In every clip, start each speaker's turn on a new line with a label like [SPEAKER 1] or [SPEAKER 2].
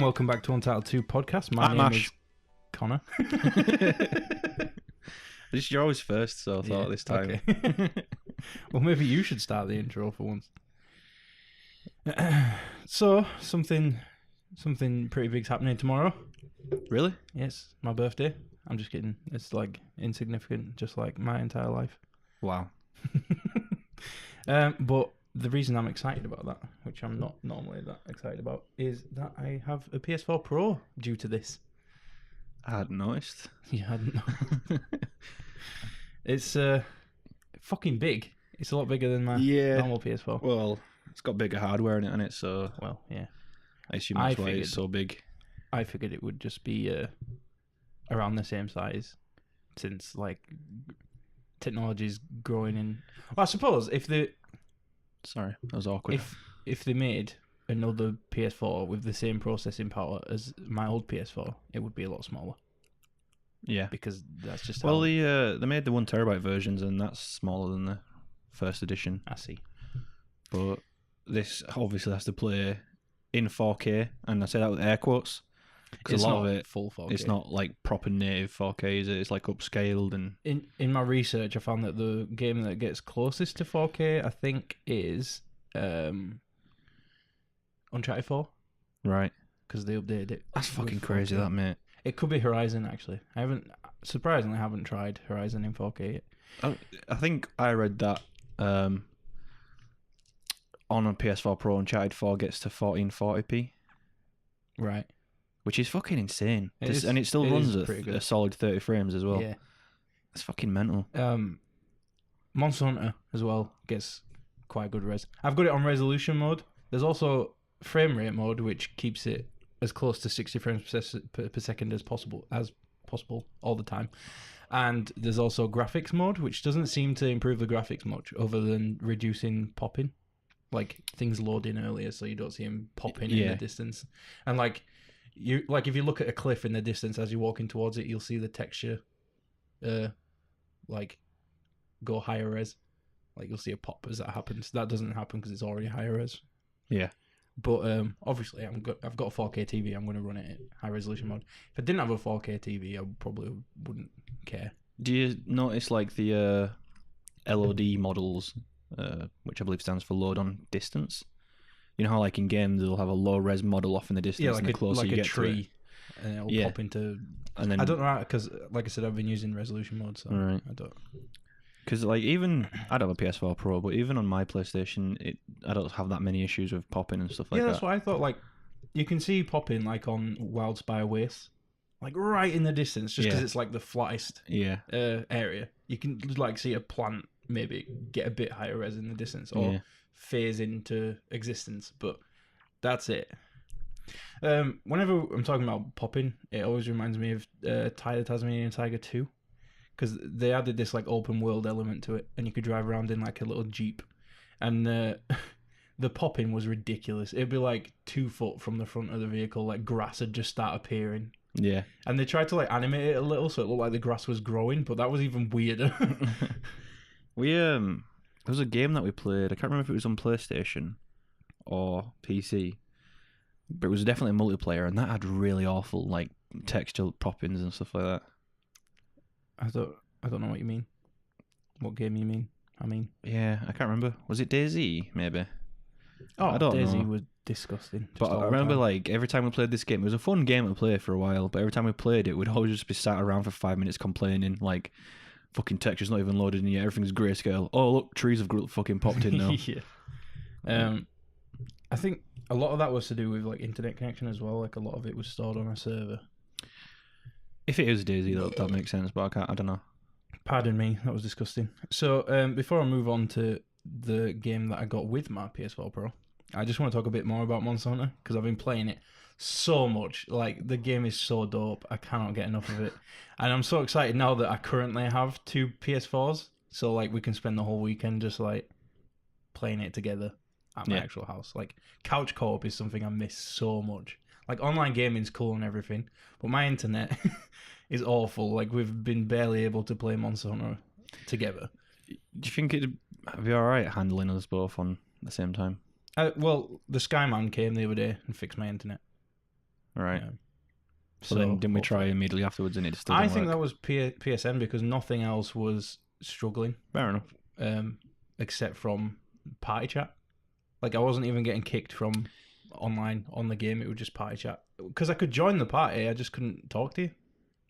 [SPEAKER 1] welcome back to Untitled-2 podcast. My
[SPEAKER 2] I'm
[SPEAKER 1] name
[SPEAKER 2] Ash.
[SPEAKER 1] is Connor.
[SPEAKER 2] You're always first, so I thought this time.
[SPEAKER 1] Okay. Well, maybe you should start the intro for once. So, something pretty big's happening tomorrow.
[SPEAKER 2] Really?
[SPEAKER 1] Yes, my birthday. I'm just kidding. It's like insignificant, just like my entire life.
[SPEAKER 2] Wow.
[SPEAKER 1] But the reason I'm excited about that, which I'm not normally that excited about, is that I have a PS4 Pro due to this.
[SPEAKER 2] I hadn't noticed.
[SPEAKER 1] You hadn't. It's fucking big. It's a lot bigger than my normal PS4.
[SPEAKER 2] Well, it's got bigger hardware in it, hasn't it? So
[SPEAKER 1] Well, yeah.
[SPEAKER 2] I assume that's why it's so big.
[SPEAKER 1] I figured it would just be around the same size, since like technology's growing in. Well, I suppose if they
[SPEAKER 2] Sorry, that was awkward.
[SPEAKER 1] if they made another PS4 with the same processing power as my old PS4, it would be a lot smaller.
[SPEAKER 2] Yeah.
[SPEAKER 1] Because that's just
[SPEAKER 2] Well,
[SPEAKER 1] how
[SPEAKER 2] they made the 1 terabyte versions, and that's smaller than the first edition.
[SPEAKER 1] I see.
[SPEAKER 2] But this obviously has to play in 4K, and I say that with air quotes. Because a lot of it,
[SPEAKER 1] full 4K.
[SPEAKER 2] it's not like proper native 4K, is it? It's like upscaled and...
[SPEAKER 1] In my research, I found that the game that gets closest to 4K, I think, is Uncharted-4.
[SPEAKER 2] Right.
[SPEAKER 1] Because they updated it.
[SPEAKER 2] That's fucking
[SPEAKER 1] with
[SPEAKER 2] crazy,
[SPEAKER 1] 4K.
[SPEAKER 2] that, mate.
[SPEAKER 1] It could be Horizon, actually. I haven't tried Horizon in 4K yet.
[SPEAKER 2] I think I read that on a PS4 Pro, Uncharted 4 gets to 1440p,
[SPEAKER 1] Right.
[SPEAKER 2] which is fucking insane.
[SPEAKER 1] It
[SPEAKER 2] And it still
[SPEAKER 1] is
[SPEAKER 2] runs
[SPEAKER 1] pretty
[SPEAKER 2] at
[SPEAKER 1] good.
[SPEAKER 2] a solid 30 frames as well.
[SPEAKER 1] Yeah.
[SPEAKER 2] That's fucking mental.
[SPEAKER 1] Monster Hunter as well gets quite good res. I've got it on resolution mode. There's also frame rate mode, which keeps it as close to 60 frames per second as possible all the time. And there's also graphics mode, which doesn't seem to improve the graphics much, other than reducing popping, like things load in earlier, so you don't see them popping in the distance. And like if you look at a cliff in the distance as you're walking towards it, you'll see the texture, like go higher res. Like you'll see a pop as that happens. That doesn't happen because it's already higher res.
[SPEAKER 2] Yeah.
[SPEAKER 1] But obviously, I've got a 4K TV. I'm going to run it at high resolution mode. If I didn't have a 4K TV, I probably wouldn't care.
[SPEAKER 2] Do you notice like the LOD models, which I believe stands for load on distance? You know how like in games they'll have a low res model off in the distance,
[SPEAKER 1] Yeah, like
[SPEAKER 2] and the closer you get
[SPEAKER 1] tree,
[SPEAKER 2] to it,
[SPEAKER 1] and it'll pop into.
[SPEAKER 2] And then
[SPEAKER 1] I don't know because, like I said, I've been using resolution mode, so
[SPEAKER 2] Right.
[SPEAKER 1] I don't.
[SPEAKER 2] Because like even I don't have a PS4 Pro, but even on my PlayStation, I don't have that many issues with popping and stuff like that.
[SPEAKER 1] Yeah, that's what I thought. Like you can see popping like on Wildspire Wastes, like right in the distance, just because it's like the flattest area. You can like see a plant maybe get a bit higher res in the distance or phase into existence, but that's it. Whenever I'm talking about popping, it always reminds me of Tyler Tasmanian Tiger 2. Because they added this like open world element to it, and you could drive around in like a little jeep, and the popping was ridiculous. It'd be like 2 foot from the front of the vehicle, like grass had just started appearing.
[SPEAKER 2] Yeah.
[SPEAKER 1] And they tried to like animate it a little so it looked like the grass was growing, but that was even weirder.
[SPEAKER 2] There was a game that we played. I can't remember if it was on PlayStation or PC, but it was definitely multiplayer, and that had really awful like texture poppings and stuff like that.
[SPEAKER 1] I don't know what you mean. What game you mean?
[SPEAKER 2] Yeah, I can't remember. Was it DayZ, maybe?
[SPEAKER 1] Oh,
[SPEAKER 2] I don't
[SPEAKER 1] Daisy
[SPEAKER 2] know.
[SPEAKER 1] was disgusting.
[SPEAKER 2] But I remember, like, every time we played this game, it was a fun game to play for a while, but every time we played it, we'd always just be sat around for 5 minutes complaining, like, fucking texture's not even loaded in yet, everything's grayscale. Oh, look, trees have fucking popped in now.
[SPEAKER 1] Yeah. I think a lot of that was to do with, like, internet connection as well. Like, a lot of it was stored on a server.
[SPEAKER 2] If it is DayZ, that makes sense, but I don't know.
[SPEAKER 1] Pardon me, that was disgusting. So, before I move on to the game that I got with my PS4 Pro, I just want to talk a bit more about Monster Hunter, because I've been playing it so much. Like, the game is so dope, I cannot get enough of it. And I'm so excited now that I currently have 2 PS4s, so, like, we can spend the whole weekend just, like, playing it together at my actual house. Like, couch co-op is something I miss so much. Like, online gaming's cool and everything, but my internet is awful. Like, we've been barely able to play Monster Hunter together.
[SPEAKER 2] Do you think it'd be alright handling us both on the same time?
[SPEAKER 1] Well, the Skyman came the other day and fixed my internet.
[SPEAKER 2] Right. So then didn't we try immediately afterwards and it still didn't work?
[SPEAKER 1] I think that was PSN because nothing else was struggling.
[SPEAKER 2] Fair enough.
[SPEAKER 1] Except from party chat. Like, I wasn't even getting kicked from online on the game. It was just party chat. Because I could join the party, I just couldn't talk to you.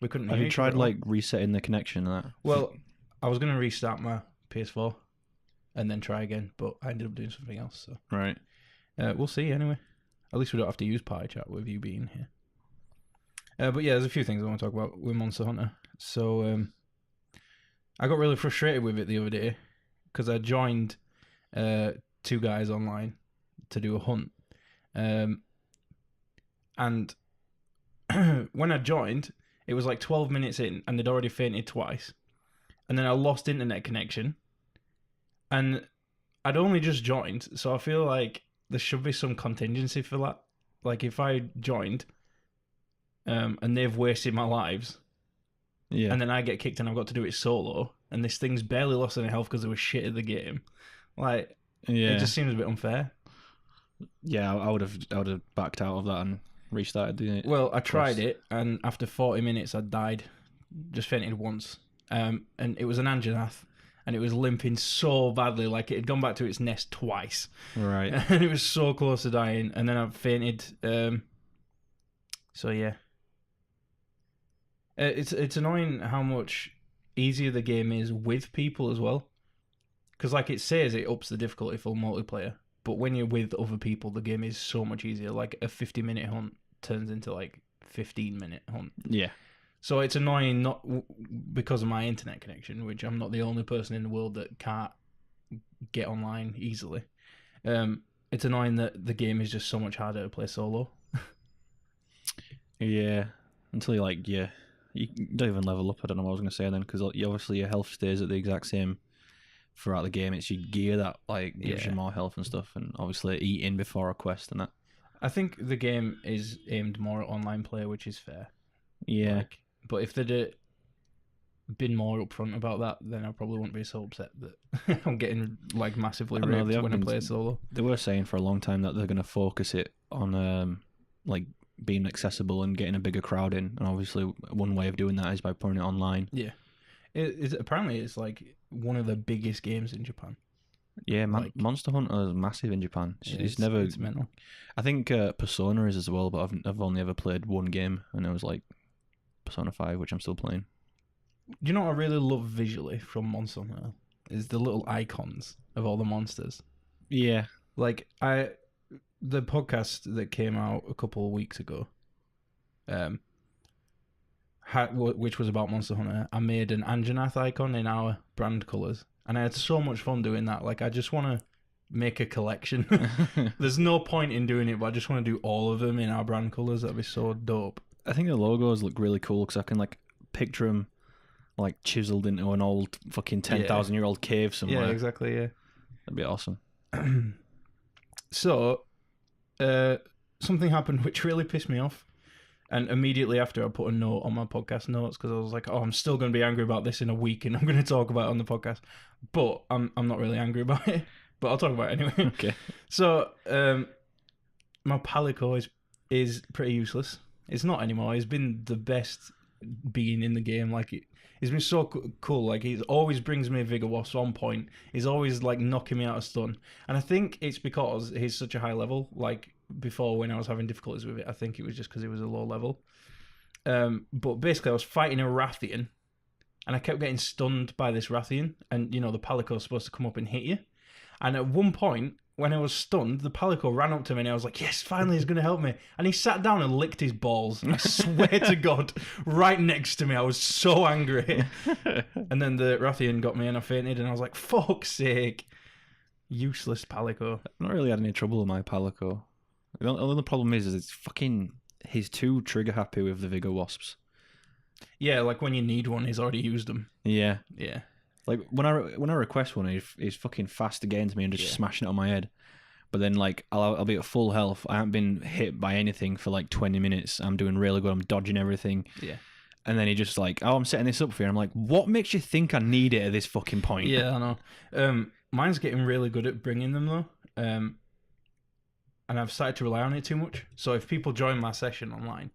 [SPEAKER 1] We couldn't hear
[SPEAKER 2] Have you tried,
[SPEAKER 1] like,
[SPEAKER 2] resetting the connection and that?
[SPEAKER 1] Well, I was going to restart my PS4 and then try again, but I ended up doing something else. So
[SPEAKER 2] right.
[SPEAKER 1] We'll see anyway. At least we don't have to use party chat with you being here. But yeah, there's a few things I want to talk about with Monster Hunter. So I got really frustrated with it the other day because I joined 2 guys online to do a hunt. And when I joined, it was like 12 minutes in and they'd already fainted twice. And then I lost internet connection. And I'd only just joined, so I feel like there should be some contingency for that. Like, if I joined and they've wasted my lives, and then I get kicked and I've got to do it solo, and this thing's barely lost any health because they were shit at the game, like, it just seems a bit unfair.
[SPEAKER 2] Yeah, I would have backed out of that and restarted the.
[SPEAKER 1] Well, I tried it, and after 40 minutes, I died. Just fainted once, and it was an Anjanath. And it was limping so badly, like it had gone back to its nest twice.
[SPEAKER 2] Right.
[SPEAKER 1] And it was so close to dying. And then I fainted. So yeah. It's annoying how much easier the game is with people as well. Because like it says, it ups the difficulty for multiplayer. But when you're with other people, the game is so much easier. Like a 50-minute hunt turns into like 15-minute hunt.
[SPEAKER 2] Yeah. So
[SPEAKER 1] it's annoying not because of my internet connection, which I'm not the only person in the world that can't get online easily. It's annoying that the game is just so much harder to play solo.
[SPEAKER 2] Yeah, until you don't even level up. I don't know what I was going to say then, because obviously your health stays at the exact same throughout the game. It's your gear that gives you more health and stuff, and obviously eating before a quest and that. I
[SPEAKER 1] think the game is aimed more at online play, which is fair.
[SPEAKER 2] Yeah.
[SPEAKER 1] But if they'd been more upfront about that, then I probably wouldn't be so upset that I'm getting massively raped when I play solo.
[SPEAKER 2] They were saying for a long time that they're going to focus it on being accessible and getting a bigger crowd in, and obviously one way of doing that is by putting it online.
[SPEAKER 1] Yeah, apparently it's one of the biggest games in Japan.
[SPEAKER 2] Yeah, Monster Hunter is massive in Japan. It's
[SPEAKER 1] mental.
[SPEAKER 2] I think Persona is as well, but I've only ever played one game, and it was Persona 5, which I'm still playing.
[SPEAKER 1] Do you know what I really love visually from Monster Hunter? Is the little icons of all the monsters.
[SPEAKER 2] Yeah.
[SPEAKER 1] The podcast that came out a couple of weeks ago, which was about Monster Hunter, I made an Anjanath icon in our brand colours. And I had so much fun doing that. I just want to make a collection. There's no point in doing it, but I just want to do all of them in our brand colours. That'd be so dope.
[SPEAKER 2] I think the logos look really cool because I can picture them chiseled into an old fucking 10,000-year-old cave somewhere.
[SPEAKER 1] Yeah, exactly. Yeah,
[SPEAKER 2] that'd be awesome.
[SPEAKER 1] So, something happened which really pissed me off, and immediately after I put a note on my podcast notes because I was like, "Oh, I'm still going to be angry about this in a week, and I'm going to talk about it on the podcast." But I'm not really angry about it, but I'll talk about it anyway.
[SPEAKER 2] Okay.
[SPEAKER 1] So, my Palico is pretty useless. It's not anymore. He's been the best being in the game. He's been so cool. He always brings me Vigor Wasps on point. He's always knocking me out of stun. And I think it's because he's such a high level. Before, when I was having difficulties with it, I think it was just because he was a low level. But basically, I was fighting a Rathian, and I kept getting stunned by this Rathian. And the Palico's supposed to come up and hit you. And at one point, when I was stunned, the Palico ran up to me and I was like, yes, finally he's going to help me. And he sat down and licked his balls. I swear to God, right next to me. I was so angry. And then the Rathian got me and I fainted and I was like, fuck's sake. Useless Palico.
[SPEAKER 2] I've not really had any trouble with my Palico. The only problem is he's too trigger happy with the Vigor Wasps.
[SPEAKER 1] Yeah, when you need one, he's already used them.
[SPEAKER 2] Yeah.
[SPEAKER 1] Yeah.
[SPEAKER 2] When I request one, he's fucking fast against me and just smashing it on my head. But then I'll be at full health. I haven't been hit by anything for 20 minutes. I'm doing really good. I'm dodging everything.
[SPEAKER 1] Yeah.
[SPEAKER 2] And then he just I'm setting this up for you. And I'm like, what makes you think I need it at this fucking point?
[SPEAKER 1] Yeah, I know. Mine's getting really good at bringing them though. and I've started to rely on it too much. So if people join my session online,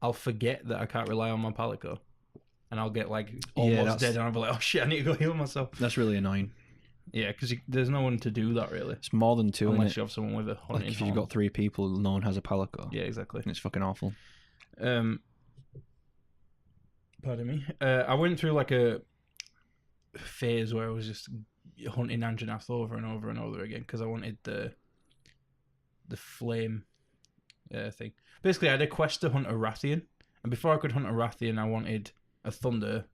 [SPEAKER 1] I'll forget that I can't rely on my palico, and I'll get like almost dead, and I'll be like, oh shit, I need to go heal myself.
[SPEAKER 2] That's really annoying.
[SPEAKER 1] Yeah, because there's no one to do that really.
[SPEAKER 2] It's more than two,
[SPEAKER 1] unless you have someone with a hunting.
[SPEAKER 2] Like if you've got 3 people, no one has a palico.
[SPEAKER 1] Yeah, exactly.
[SPEAKER 2] And it's fucking awful.
[SPEAKER 1] Pardon me. I went through like a phase where I was just hunting Anjanath over and over and over again because I wanted the flame thing. Basically, I had a quest to hunt a Rathian, and before I could hunt a Rathian, I wanted a Thunder,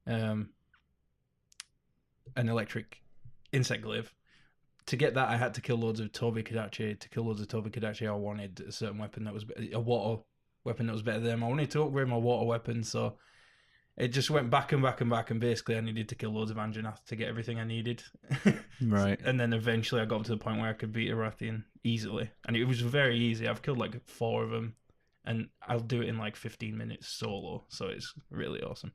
[SPEAKER 1] an electric insect glaive. To get that, I had to kill loads of Tobi Kadachi. To kill loads of Tobi Kadachi, I wanted a certain weapon that was a water weapon that was better than them. I wanted to upgrade my water weapon, so it just went back and back and back, and basically I needed to kill loads of Anjanath to get everything I needed.
[SPEAKER 2] Right.
[SPEAKER 1] And then eventually I got to the point where I could beat a Rathian easily. And it was very easy. I've killed like 4 of them, and I'll do it in like 15 minutes solo, so it's really awesome.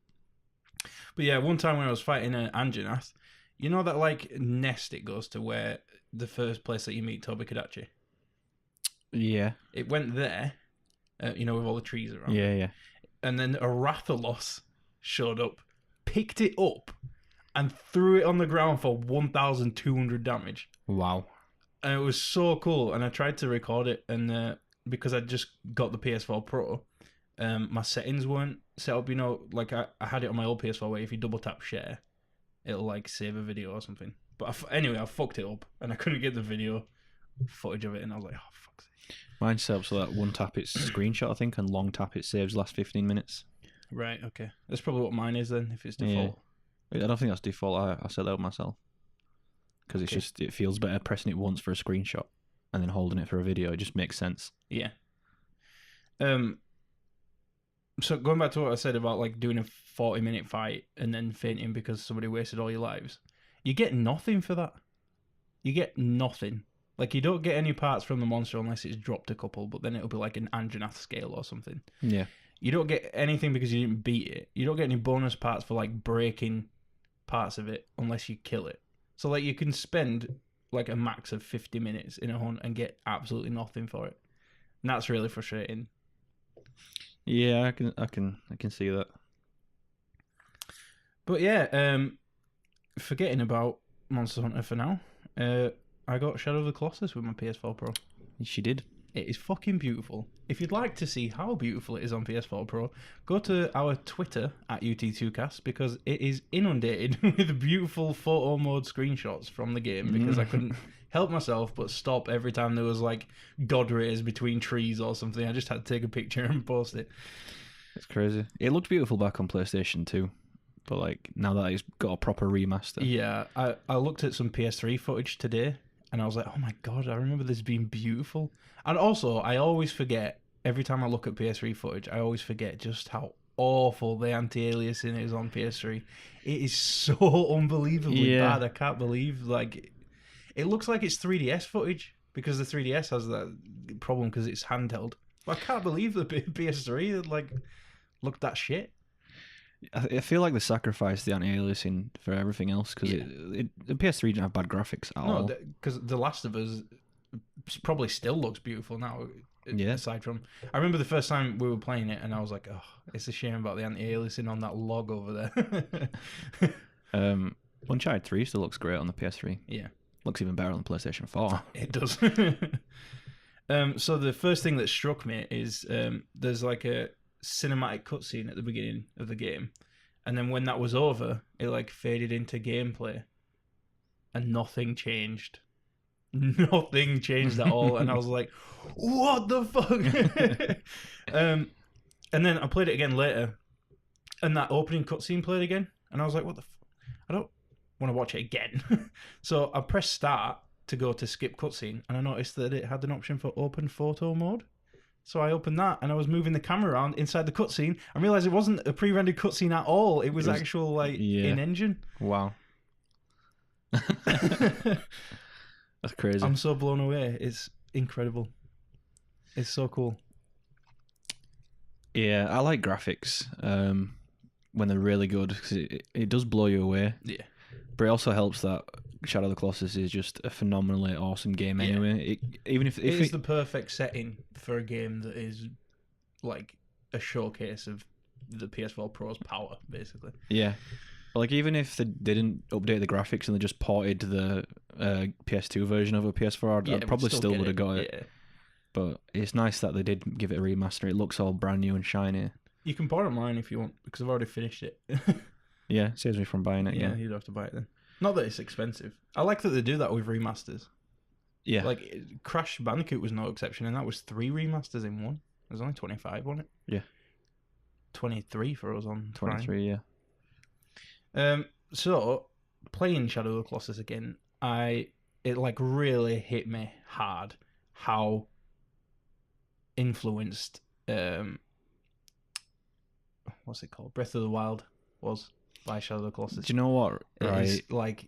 [SPEAKER 1] But yeah, one time when I was fighting an Anjanath, you know that like nest it goes to where the first place that you meet Tobi Kadachi?
[SPEAKER 2] Yeah.
[SPEAKER 1] It went there, with all the trees around.
[SPEAKER 2] Yeah.
[SPEAKER 1] And then a Rathalos showed up, picked it up, and threw it on the ground for 1,200 damage.
[SPEAKER 2] Wow.
[SPEAKER 1] And it was so cool. And I tried to record it, and because I just got the PS4 Pro, my settings weren't set up. Like I had it on my old PS4 where if you double tap share, it'll like save a video or something. But anyway, I fucked it up, and I couldn't get the video footage of it, and I was like, oh, fuck's sake.
[SPEAKER 2] Mine set up so that one tap it's screenshot, I think, and long tap it saves last 15 minutes.
[SPEAKER 1] Right, okay. That's probably what mine is then, if it's default.
[SPEAKER 2] Yeah. I don't think that's default. I set that up myself. Because it feels better pressing it once for a screenshot and then holding it for a video. It just makes sense.
[SPEAKER 1] Yeah. So going back to what I said about like doing a 40-minute fight and then fainting because somebody wasted all your lives, you get nothing for that. You get nothing. Like, you don't get any parts from the monster unless it's dropped a couple, but then it'll be like an Anjanath scale or something. Yeah. You don't get anything because you didn't beat it. You don't get any bonus parts for like breaking parts of it unless you kill it. So like you can spend like a max of 50 minutes in a hunt and get absolutely nothing for it. And that's really frustrating.
[SPEAKER 2] Yeah, I can see that.
[SPEAKER 1] But yeah, forgetting about Monster Hunter for now, I got Shadow of the Colossus with my PS4 Pro.
[SPEAKER 2] She did.
[SPEAKER 1] It is fucking beautiful. If you'd like to see how beautiful it is on PS4 Pro, go to our Twitter at UT2cast because it is inundated with beautiful photo mode screenshots from the game because I couldn't help myself but stop every time there was like god rays between trees or something. I just had to take a picture and post it.
[SPEAKER 2] It's crazy. It looked beautiful back on PlayStation 2, but like now that it's got a proper remaster.
[SPEAKER 1] Yeah, I looked at some PS3 footage today and I was like, oh my god, I remember this being beautiful. And also, I always forget, every time I look at PS3 footage, I always forget just how awful the anti-aliasing is on PS3. It is so unbelievably bad. I can't believe, like, it looks like it's 3DS footage because the 3DS has that problem because it's handheld. But I can't believe the PS3, like, looked that shit.
[SPEAKER 2] I feel like they sacrificed the anti-aliasing for everything else because the PS3 didn't have bad graphics at all. No,
[SPEAKER 1] because The Last of Us probably still looks beautiful now. Yeah. Aside from, I remember the first time we were playing it, and I was like, "Oh, it's a shame about the anti-aliasing on that log over
[SPEAKER 2] there." Uncharted 3 still looks great on the PS3.
[SPEAKER 1] Yeah,
[SPEAKER 2] looks even better on the PlayStation 4.
[SPEAKER 1] It does. So the first thing that struck me is there's like a cinematic cutscene at the beginning of the game, and then when that was over, it like faded into gameplay, and nothing changed. Nothing changed at all, and I was like, what the fuck? And then I played it again later, and that opening cutscene played again, and I was like, what the I don't want to watch it again. So I pressed start to go to skip cutscene, and I noticed that it had an option for open photo mode. So I opened that, and I was moving the camera around inside the cutscene, and realised it wasn't a pre-rendered cutscene at all. It was actual, like, in-engine.
[SPEAKER 2] Wow. That's crazy.
[SPEAKER 1] I'm so blown away. It's incredible. It's so cool.
[SPEAKER 2] Yeah, I like graphics when they're really good because it does blow you away.
[SPEAKER 1] Yeah.
[SPEAKER 2] But it also helps that Shadow of the Colossus is just a phenomenally awesome game anyway. It
[SPEAKER 1] is the perfect setting for a game that is like a showcase of the PS4 Pro's power, basically.
[SPEAKER 2] Yeah. But like, even if they didn't update the graphics and they just ported the PS2 version of a PS4, I probably still would have got it. Yeah. But it's nice that they did give it a remaster. It looks all brand new and shiny.
[SPEAKER 1] You can buy it online if you want, because I've already finished it.
[SPEAKER 2] Yeah, saves me from buying it.
[SPEAKER 1] Yeah, you'd have to buy it then. Not that it's expensive. I like that they do that with remasters.
[SPEAKER 2] Yeah.
[SPEAKER 1] Like, Crash Bandicoot was no exception, and that was 3 remasters in one. It was only 25, wasn't it?
[SPEAKER 2] Yeah.
[SPEAKER 1] 23 for us on
[SPEAKER 2] 23,
[SPEAKER 1] Prime. Yeah. So, playing Shadow of the Colossus again, it like really hit me hard how influenced what's it called? Breath of the Wild was by Shadow of the Colossus.
[SPEAKER 2] Do you know what? Right.
[SPEAKER 1] It's like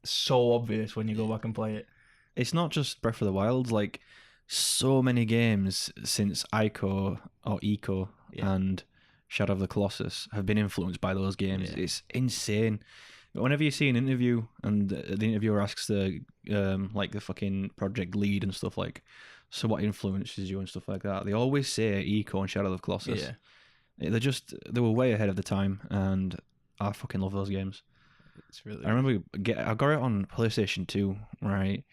[SPEAKER 1] so obvious when you go back and play it.
[SPEAKER 2] It's not just Breath of the Wild, like so many games since Ico and Shadow of the Colossus have been influenced by those games. Yeah. It's insane. Whenever you see an interview and the interviewer asks the like the fucking project lead and stuff like, so what influences you and stuff like that, they always say Ico and Shadow of the Colossus. Yeah. They were way ahead of the time, and I fucking love those games.
[SPEAKER 1] It's really.
[SPEAKER 2] I remember I got it on PlayStation 2, right?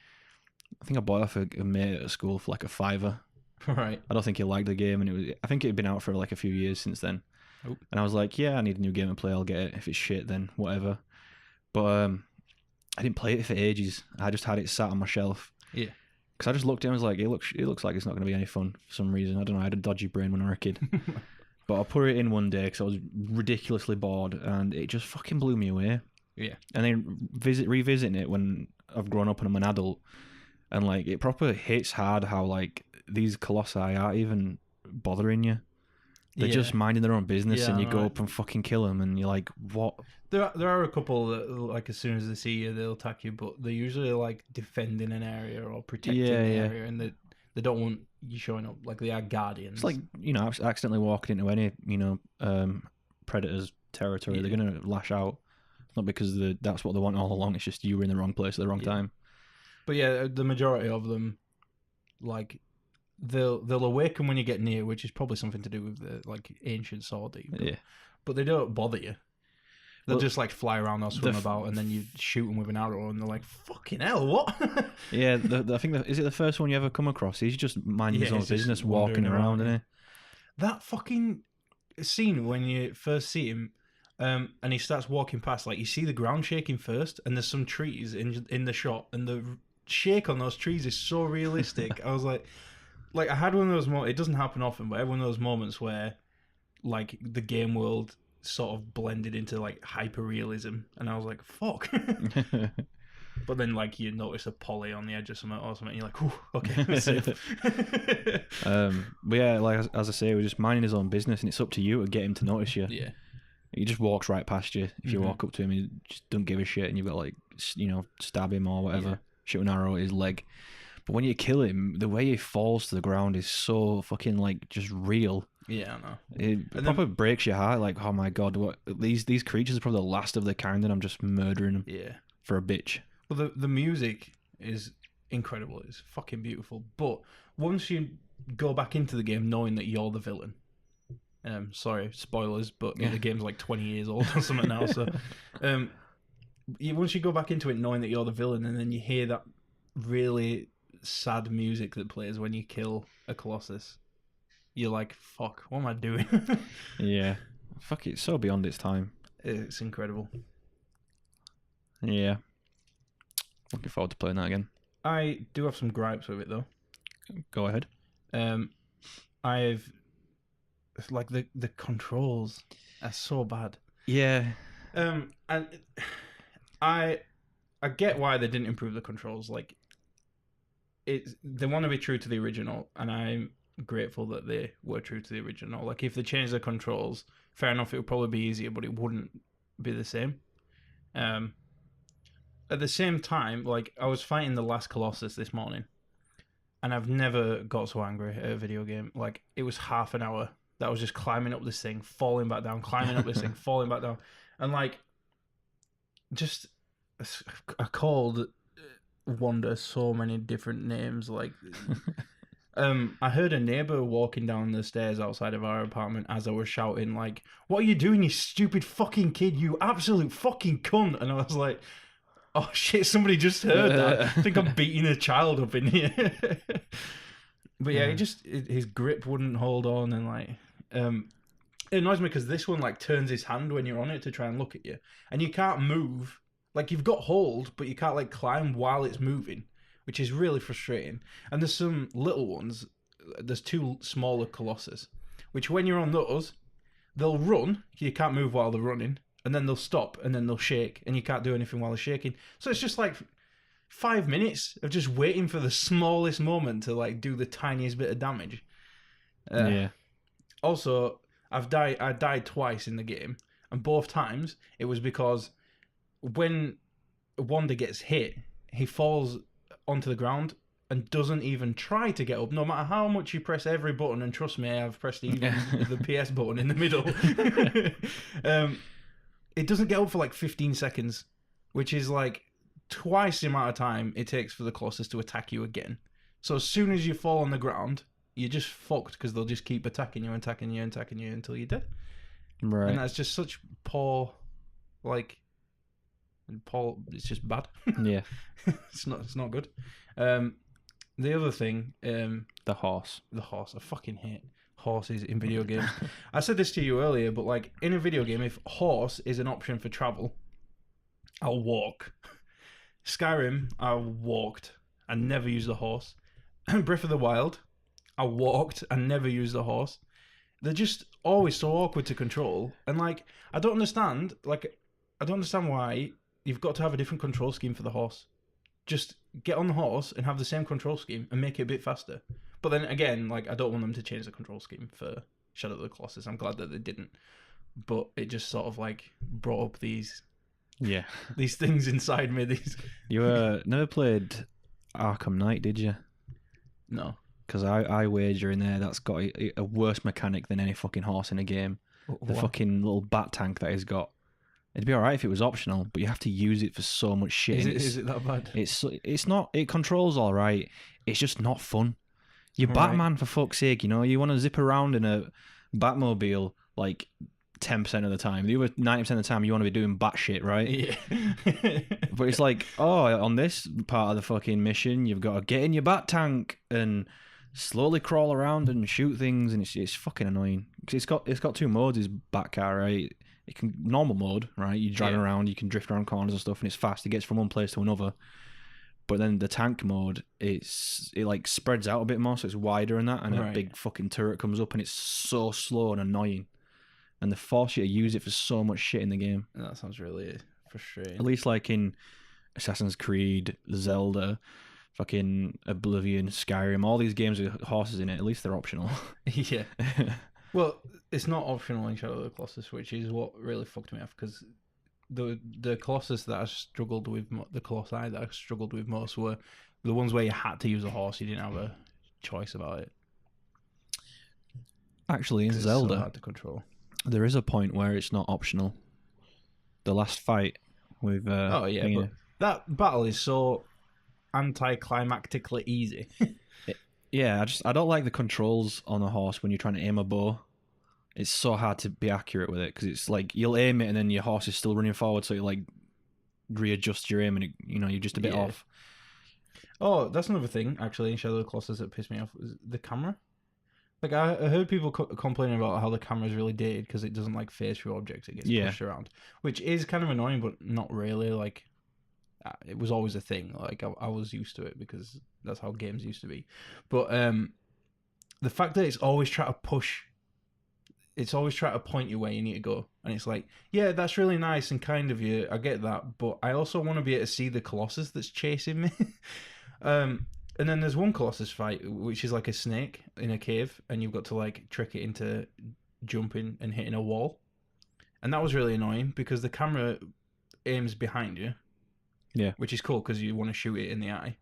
[SPEAKER 2] I think I bought it off a mate at school for like a $5.
[SPEAKER 1] Right.
[SPEAKER 2] I don't think he liked the game, and I think it had been out for like a few years since then. Oh. And I was like, yeah, I need a new game to play. I'll get it. If it's shit, then whatever. But I didn't play it for ages. I just had it sat on my shelf.
[SPEAKER 1] Yeah.
[SPEAKER 2] Because I just looked at it and was like, it looks like it's not going to be any fun for some reason. I don't know. I had a dodgy brain when I was a kid. But I put it in one day because I was ridiculously bored, and it just fucking blew me away.
[SPEAKER 1] Yeah.
[SPEAKER 2] And then revisiting it when I've grown up and I'm an adult, and like it proper hits hard how like these colossi aren't even bothering you. They're just minding their own business, and you go up and fucking kill them, and you're like, what?
[SPEAKER 1] There are a couple that, like, as soon as they see you, they'll attack you, but they're usually like defending an area or protecting the area, and they don't want you showing up. Like, they are guardians.
[SPEAKER 2] It's like, accidentally walking into any predator's territory. They're gonna lash out, not because that's what they want all along. It's just you were in the wrong place at the wrong time.
[SPEAKER 1] But yeah, the majority of them, like, they'll awaken when you get near, which is probably something to do with the like ancient sword that you've got. But they don't bother you. They'll just like fly around or swim about, and then you shoot them with an arrow, and they're like, "Fucking hell, what?"
[SPEAKER 2] Yeah, I think is it the first one you ever come across? He's just minding his own business, walking around, isn't he?
[SPEAKER 1] That fucking scene when you first see him, and he starts walking past, like you see the ground shaking first, and there's some trees in the shot, and the shake on those trees is so realistic. I was like, I had one of those moments. It doesn't happen often, but I had one of those moments where, like, the game world sort of blended into like hyper realism, and I was like, "Fuck!" But then, like, you notice a poly on the edge of something or something, and you're like, "Ooh, okay, I'm safe."
[SPEAKER 2] But yeah, like as I say, we're just minding his own business, and it's up to you to get him to notice you.
[SPEAKER 1] Yeah,
[SPEAKER 2] he just walks right past you. If you walk up to him, he just don't give a shit, and you've got to, like, stab him or whatever, shoot an arrow at his leg. But when you kill him, the way he falls to the ground is so fucking like just real.
[SPEAKER 1] Yeah, I know.
[SPEAKER 2] It probably breaks your heart. Like, oh my god, what these creatures are probably the last of their kind, and I'm just murdering them.
[SPEAKER 1] Yeah,
[SPEAKER 2] for a bitch.
[SPEAKER 1] Well, the music is incredible. It's fucking beautiful. But once you go back into the game knowing that you're the villain, sorry, spoilers, but the game's like 20 years old or something now. So, once you go back into it knowing that you're the villain, and then you hear that really sad music that plays when you kill a Colossus, you're like, fuck, what am I doing?
[SPEAKER 2] Yeah. Fuck, it's so beyond its time.
[SPEAKER 1] It's incredible.
[SPEAKER 2] Yeah. Looking forward to playing that again.
[SPEAKER 1] I do have some gripes with it, though.
[SPEAKER 2] Go ahead.
[SPEAKER 1] I've... Like, the controls are so bad.
[SPEAKER 2] Yeah.
[SPEAKER 1] And I get why they didn't improve the controls. Like, they want to be true to the original, and I'm grateful that they were true to the original. Like, if they changed the controls, fair enough, it would probably be easier, but it wouldn't be the same. At the same time, like, I was fighting the last Colossus this morning, and I've never got so angry at a video game. Like, it was half an hour that I was just climbing up this thing, falling back down, climbing up this thing, falling back down, and like, just I called Wanda so many different names. Like, I heard a neighbor walking down the stairs outside of our apartment as I was shouting, like, "What are you doing, you stupid fucking kid? You absolute fucking cunt!" And I was like, "Oh shit! Somebody just heard that. I think I'm beating a child up in here." But yeah, his grip wouldn't hold on, and like, it annoys me because this one like turns his hand when you're on it to try and look at you, and you can't move. Like, you've got hold, but you can't like climb while it's moving, which is really frustrating. And there's some little ones. There's two smaller Colossus, which when you're on those, they'll run. You can't move while they're running, and then they'll stop, and then they'll shake, and you can't do anything while they're shaking. So it's just like 5 minutes of just waiting for the smallest moment to like do the tiniest bit of damage. Also, I died twice in the game, and both times it was because when Wanda gets hit, he falls onto the ground and doesn't even try to get up, no matter how much you press every button. And trust me, I've pressed even the PS button in the middle. It doesn't get up for like 15 seconds, which is like twice the amount of time it takes for the Colossus to attack you again. So as soon as you fall on the ground, you're just fucked because they'll just keep attacking you until you're dead.
[SPEAKER 2] Right.
[SPEAKER 1] And that's just such poor, like, it's just bad.
[SPEAKER 2] Yeah.
[SPEAKER 1] It's not good. The other thing,
[SPEAKER 2] the horse.
[SPEAKER 1] I fucking hate horses in video games. I said this to you earlier, but like in a video game, if horse is an option for travel, I'll walk. Skyrim, I walked and never used the horse. Breath of the Wild, I walked and never used the horse. They're just always so awkward to control, and like I don't understand why you've got to have a different control scheme for the horse. Just get on the horse and have the same control scheme and make it a bit faster. But then again, like, I don't want them to change the control scheme for Shadow of the Colossus. I'm glad that they didn't. But it just sort of like brought up these things inside me.
[SPEAKER 2] You never played Arkham Knight, did you?
[SPEAKER 1] No.
[SPEAKER 2] Because I wager in there that's got a worse mechanic than any fucking horse in a game. The fucking little bat tank that he's got. It'd be alright if it was optional, but you have to use it for so much shit.
[SPEAKER 1] Is it that bad?
[SPEAKER 2] It's not. It controls alright. It's just not fun. You're Batman, for fuck's sake. You know, you want to zip around in a Batmobile like 10% of the time. The other 90% of the time, you want to be doing bat shit, right?
[SPEAKER 1] Yeah.
[SPEAKER 2] But it's like, on this part of the fucking mission, you've got to get in your bat tank and slowly crawl around and shoot things, and it's fucking annoying. Because it's got two modes. It's Batcar, right? It can normal mode, right? You drive around, you can drift around corners and stuff, and it's fast. It gets from one place to another. But then the tank mode, it like spreads out a bit more, so it's wider and that, and a big fucking turret comes up, and it's so slow and annoying. And they force you to use it for so much shit in the game.
[SPEAKER 1] That sounds really frustrating.
[SPEAKER 2] At least like in Assassin's Creed, Zelda, fucking Oblivion, Skyrim, all these games with horses in it, at least they're optional.
[SPEAKER 1] Yeah. Well, it's not optional in Shadow of the Colossus, which is what really fucked me off, because the Colossus that I struggled with, the Colossi that I struggled with most were the ones where you had to use a horse. You didn't have a choice about it.
[SPEAKER 2] Actually, in Zelda,
[SPEAKER 1] it's so hard to control.
[SPEAKER 2] There is a point where it's not optional. The last fight with
[SPEAKER 1] but that battle is so anticlimactically easy.
[SPEAKER 2] I don't like the controls on a horse when you're trying to aim a bow. It's so hard to be accurate with it because it's like you'll aim it and then your horse is still running forward, so you like readjust your aim and you're just a bit off.
[SPEAKER 1] Oh, that's another thing actually in Shadow of the Colossus that pissed me off was the camera. Like I heard people complaining about how the camera is really dated because it doesn't like phase through objects; it gets pushed around, which is kind of annoying, but not really. Like it was always a thing. Like I was used to it because that's how games used to be. But the fact that it's always trying to push, it's always trying to point you where you need to go, and it's like, yeah, that's really nice and kind of you. I get that, but I also want to be able to see the Colossus that's chasing me. And then there's one Colossus fight, which is like a snake in a cave, and you've got to like trick it into jumping and hitting a wall. And that was really annoying because the camera aims behind you.
[SPEAKER 2] Yeah.
[SPEAKER 1] Which is cool because you want to shoot it in the eye.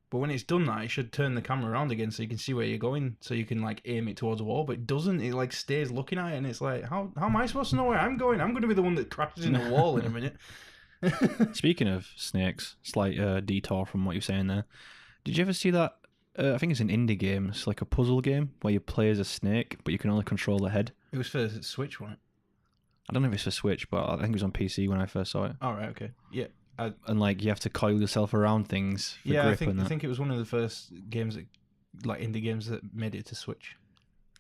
[SPEAKER 1] But when it's done that, it should turn the camera around again so you can see where you're going, so you can like aim it towards a wall. But it doesn't. It like stays looking at it, and it's like, how am I supposed to know where I'm going? I'm going to be the one that crashes in the wall in a minute.
[SPEAKER 2] Speaking of snakes, slight detour from what you're saying there. Did you ever see that? I think it's an indie game. It's like a puzzle game where you play as a snake, but you can only control the head.
[SPEAKER 1] It was for Switch, wasn't it?
[SPEAKER 2] I don't know if it's for Switch, but I think it was on PC when I first saw it.
[SPEAKER 1] Oh, right, okay. Yeah.
[SPEAKER 2] And like you have to coil yourself around things for grip
[SPEAKER 1] I think it was one of the first games that, like indie games that made it to Switch.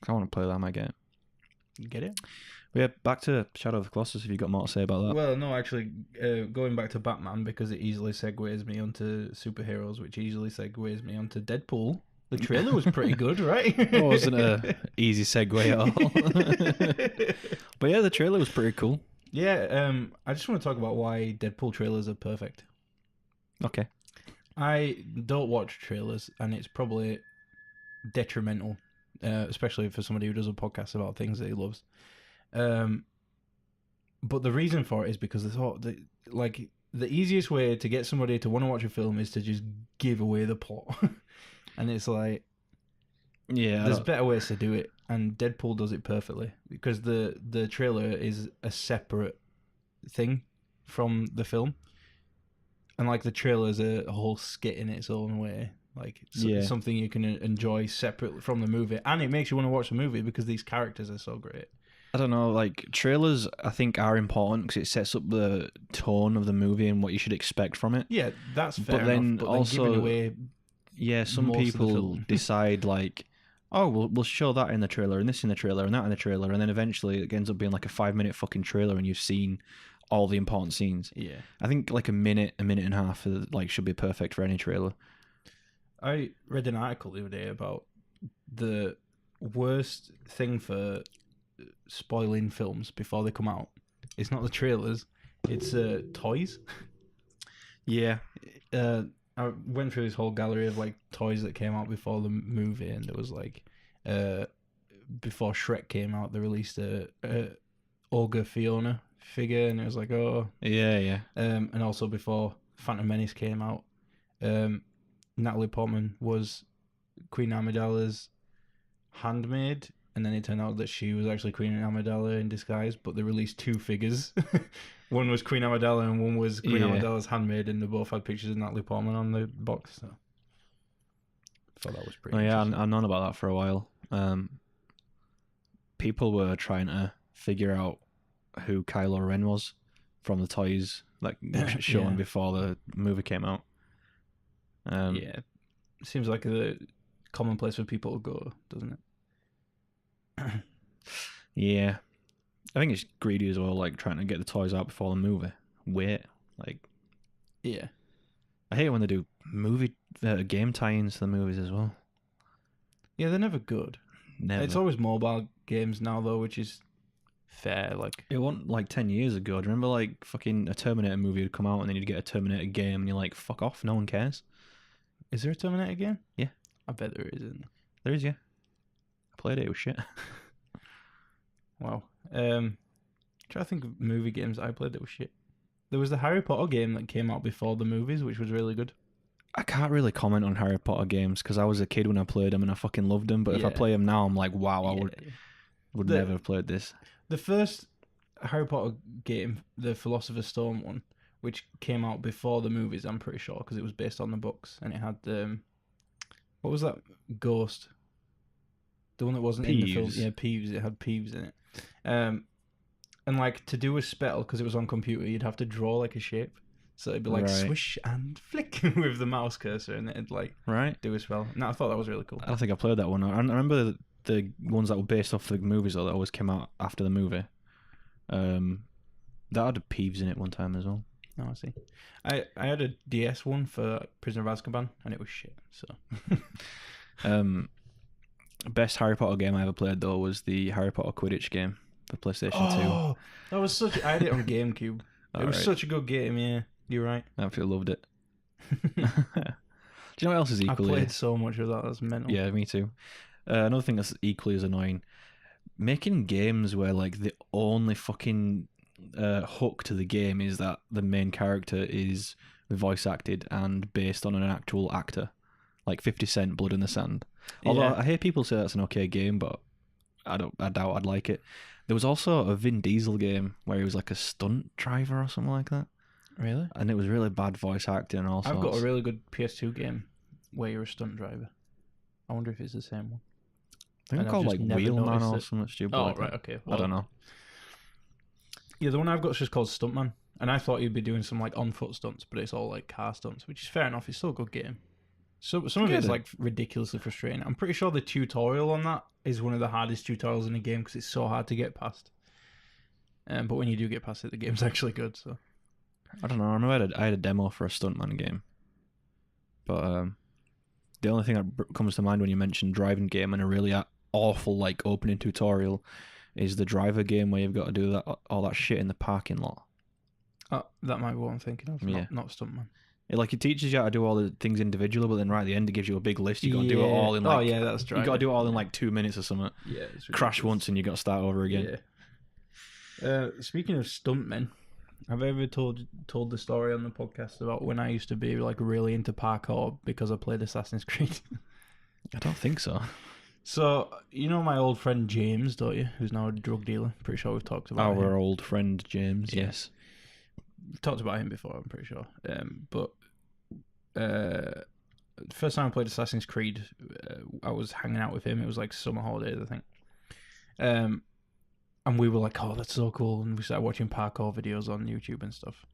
[SPEAKER 2] I want to play that, I might get it.
[SPEAKER 1] You get it?
[SPEAKER 2] But yeah, back to Shadow of the Colossus, if you've got more to say about that.
[SPEAKER 1] Well, no, actually, going back to Batman, because it easily segues me onto superheroes, which easily segues me onto Deadpool. The trailer was pretty good, right?
[SPEAKER 2] It wasn't an easy segue at all. But yeah, the trailer was pretty cool.
[SPEAKER 1] Yeah, I just want to talk about why Deadpool trailers are perfect.
[SPEAKER 2] Okay.
[SPEAKER 1] I don't watch trailers, and it's probably detrimental, especially for somebody who does a podcast about things that he loves. But the reason for it is because they thought that, like, the easiest way to get somebody to want to watch a film is to just give away the plot. And it's like,
[SPEAKER 2] yeah,
[SPEAKER 1] there's better ways to do it, and Deadpool does it perfectly because the trailer is a separate thing from the film, and like the trailer is a whole skit in its own way, like something you can enjoy separate from the movie, and it makes you want to watch the movie because these characters are so great.
[SPEAKER 2] I don't know, like trailers I think are important because it sets up the tone of the movie and what you should expect from it.
[SPEAKER 1] Yeah, that's fair
[SPEAKER 2] but then
[SPEAKER 1] enough, but
[SPEAKER 2] also
[SPEAKER 1] then giving away
[SPEAKER 2] some people decide like, oh, we'll show that in the trailer and this in the trailer and that in the trailer, and then eventually it ends up being like a 5-minute fucking trailer and you've seen all the important scenes.
[SPEAKER 1] Yeah,
[SPEAKER 2] I think like a minute and a half like should be perfect for any trailer.
[SPEAKER 1] I read an article the other day about the worst thing for spoiling films before they come out. It's not the trailers, it's toys.
[SPEAKER 2] Yeah.
[SPEAKER 1] I went through this whole gallery of like toys that came out before the movie, and there was like before Shrek came out, they released a Ogre Fiona figure, and it was like, oh
[SPEAKER 2] yeah.
[SPEAKER 1] And also before Phantom Menace came out, Natalie Portman was Queen Amidala's handmaid, and then it turned out that she was actually Queen Amidala in disguise, but they released 2 figures. One was Queen Amidala and one was Queen Amidala's handmaid, and they both had pictures of Natalie Portman on the box. So I thought that was pretty interesting.
[SPEAKER 2] I've known about that for a while. People were trying to figure out who Kylo Ren was from the toys like shown before the movie came out.
[SPEAKER 1] It seems like a common place for people to go, doesn't it?
[SPEAKER 2] Yeah. I think it's greedy as well, like trying to get the toys out before the movie. Wait, like,
[SPEAKER 1] yeah.
[SPEAKER 2] I hate it when they do game tie-ins to the movies as well.
[SPEAKER 1] Yeah, they're never good.
[SPEAKER 2] Never.
[SPEAKER 1] It's always mobile games now though, which is fair. Like
[SPEAKER 2] it wasn't like 10 years ago. Do you remember like fucking a Terminator movie would come out and then you'd get a Terminator game and you're like, fuck off, no one cares.
[SPEAKER 1] Is there a Terminator game?
[SPEAKER 2] Yeah,
[SPEAKER 1] I bet there is. Isn't there?
[SPEAKER 2] There is, yeah. I played it. It was shit.
[SPEAKER 1] Wow. Try to think of movie games I played that was shit. There was the Harry Potter game that came out before the movies, which was really good.
[SPEAKER 2] I can't really comment on Harry Potter games because I was a kid when I played them and I fucking loved them. But if I play them now, I'm like, wow, I would never have played this. The
[SPEAKER 1] first Harry Potter game, the Philosopher's Stone one, which came out before the movies, I'm pretty sure, because it was based on the books, and it had what was that ghost? The one that wasn't in the film. Yeah, Peeves. It had Peeves in it. And like to do a spell, because it was on computer, you'd have to draw like a shape. So it'd be like swish and flick with the mouse cursor, and it'd like do a spell. And I thought that was really cool.
[SPEAKER 2] I don't think I played that one. I remember the ones that were based off the movies though, that always came out after the movie. That had Peeves in it one time as well.
[SPEAKER 1] Oh, I see. I had a DS one for Prisoner of Azkaban, and it was shit. So,
[SPEAKER 2] best Harry Potter game I ever played though was the Harry Potter Quidditch game for PlayStation 2.
[SPEAKER 1] Oh, that was such. I had it on GameCube. It was such a good game. Yeah, you're right.
[SPEAKER 2] I absolutely loved it. Do you know what else is equally?
[SPEAKER 1] I played so much of that. That's mental.
[SPEAKER 2] Yeah, me too. Another thing that's equally as annoying: making games where like the only fucking hook to the game is that the main character is voice acted and based on an actual actor, like 50 Cent, Blood in the Sand. Although I hear people say that's an okay game, but I doubt I'd like it. There was also a Vin Diesel game where he was like a stunt driver or something like that.
[SPEAKER 1] Really?
[SPEAKER 2] And it was really bad voice acting and all sorts.
[SPEAKER 1] I've got a really good PS2 game where you're a stunt driver. I wonder if it's the same one.
[SPEAKER 2] I think it's called like Wheelman or something stupid.
[SPEAKER 1] Oh,
[SPEAKER 2] like
[SPEAKER 1] right,
[SPEAKER 2] that.
[SPEAKER 1] okay.
[SPEAKER 2] Well, I don't know.
[SPEAKER 1] Yeah, the one I've got is just called Stuntman. And I thought you'd be doing some like on-foot stunts, but it's all like car stunts, which is fair enough. It's still a good game. So some of it's like ridiculously frustrating. I'm pretty sure the tutorial on that is one of the hardest tutorials in the game because it's so hard to get past. But when you do get past it, the game's actually good. So
[SPEAKER 2] I don't know. I remember I had a demo for a Stuntman game, but the only thing that comes to mind when you mention driving game and a really awful like opening tutorial is the driver game where you've got to do all that shit in the parking lot.
[SPEAKER 1] That might be what I'm thinking of.
[SPEAKER 2] Yeah.
[SPEAKER 1] Not Stuntman.
[SPEAKER 2] It teaches you how to do all the things individually, but then right at the end it gives you a big list. You got to do it all in like.
[SPEAKER 1] Oh yeah, that's driving.
[SPEAKER 2] You got to do it all in like 2 minutes or something.
[SPEAKER 1] Yeah.
[SPEAKER 2] Crash once and you got to start over again.
[SPEAKER 1] Yeah. Speaking of stuntmen, have I ever told the story on the podcast about when I used to be like really into parkour because I played Assassin's Creed?
[SPEAKER 2] I don't think so.
[SPEAKER 1] So, you know my old friend James, don't you? Who's now a drug dealer. Pretty sure we've talked about him.
[SPEAKER 2] Our old friend James, yes.
[SPEAKER 1] We've talked about him before, I'm pretty sure. But first time I played Assassin's Creed, I was hanging out with him. It was like summer holidays, I think. And we were like, oh, that's so cool. And we started watching parkour videos on YouTube and stuff.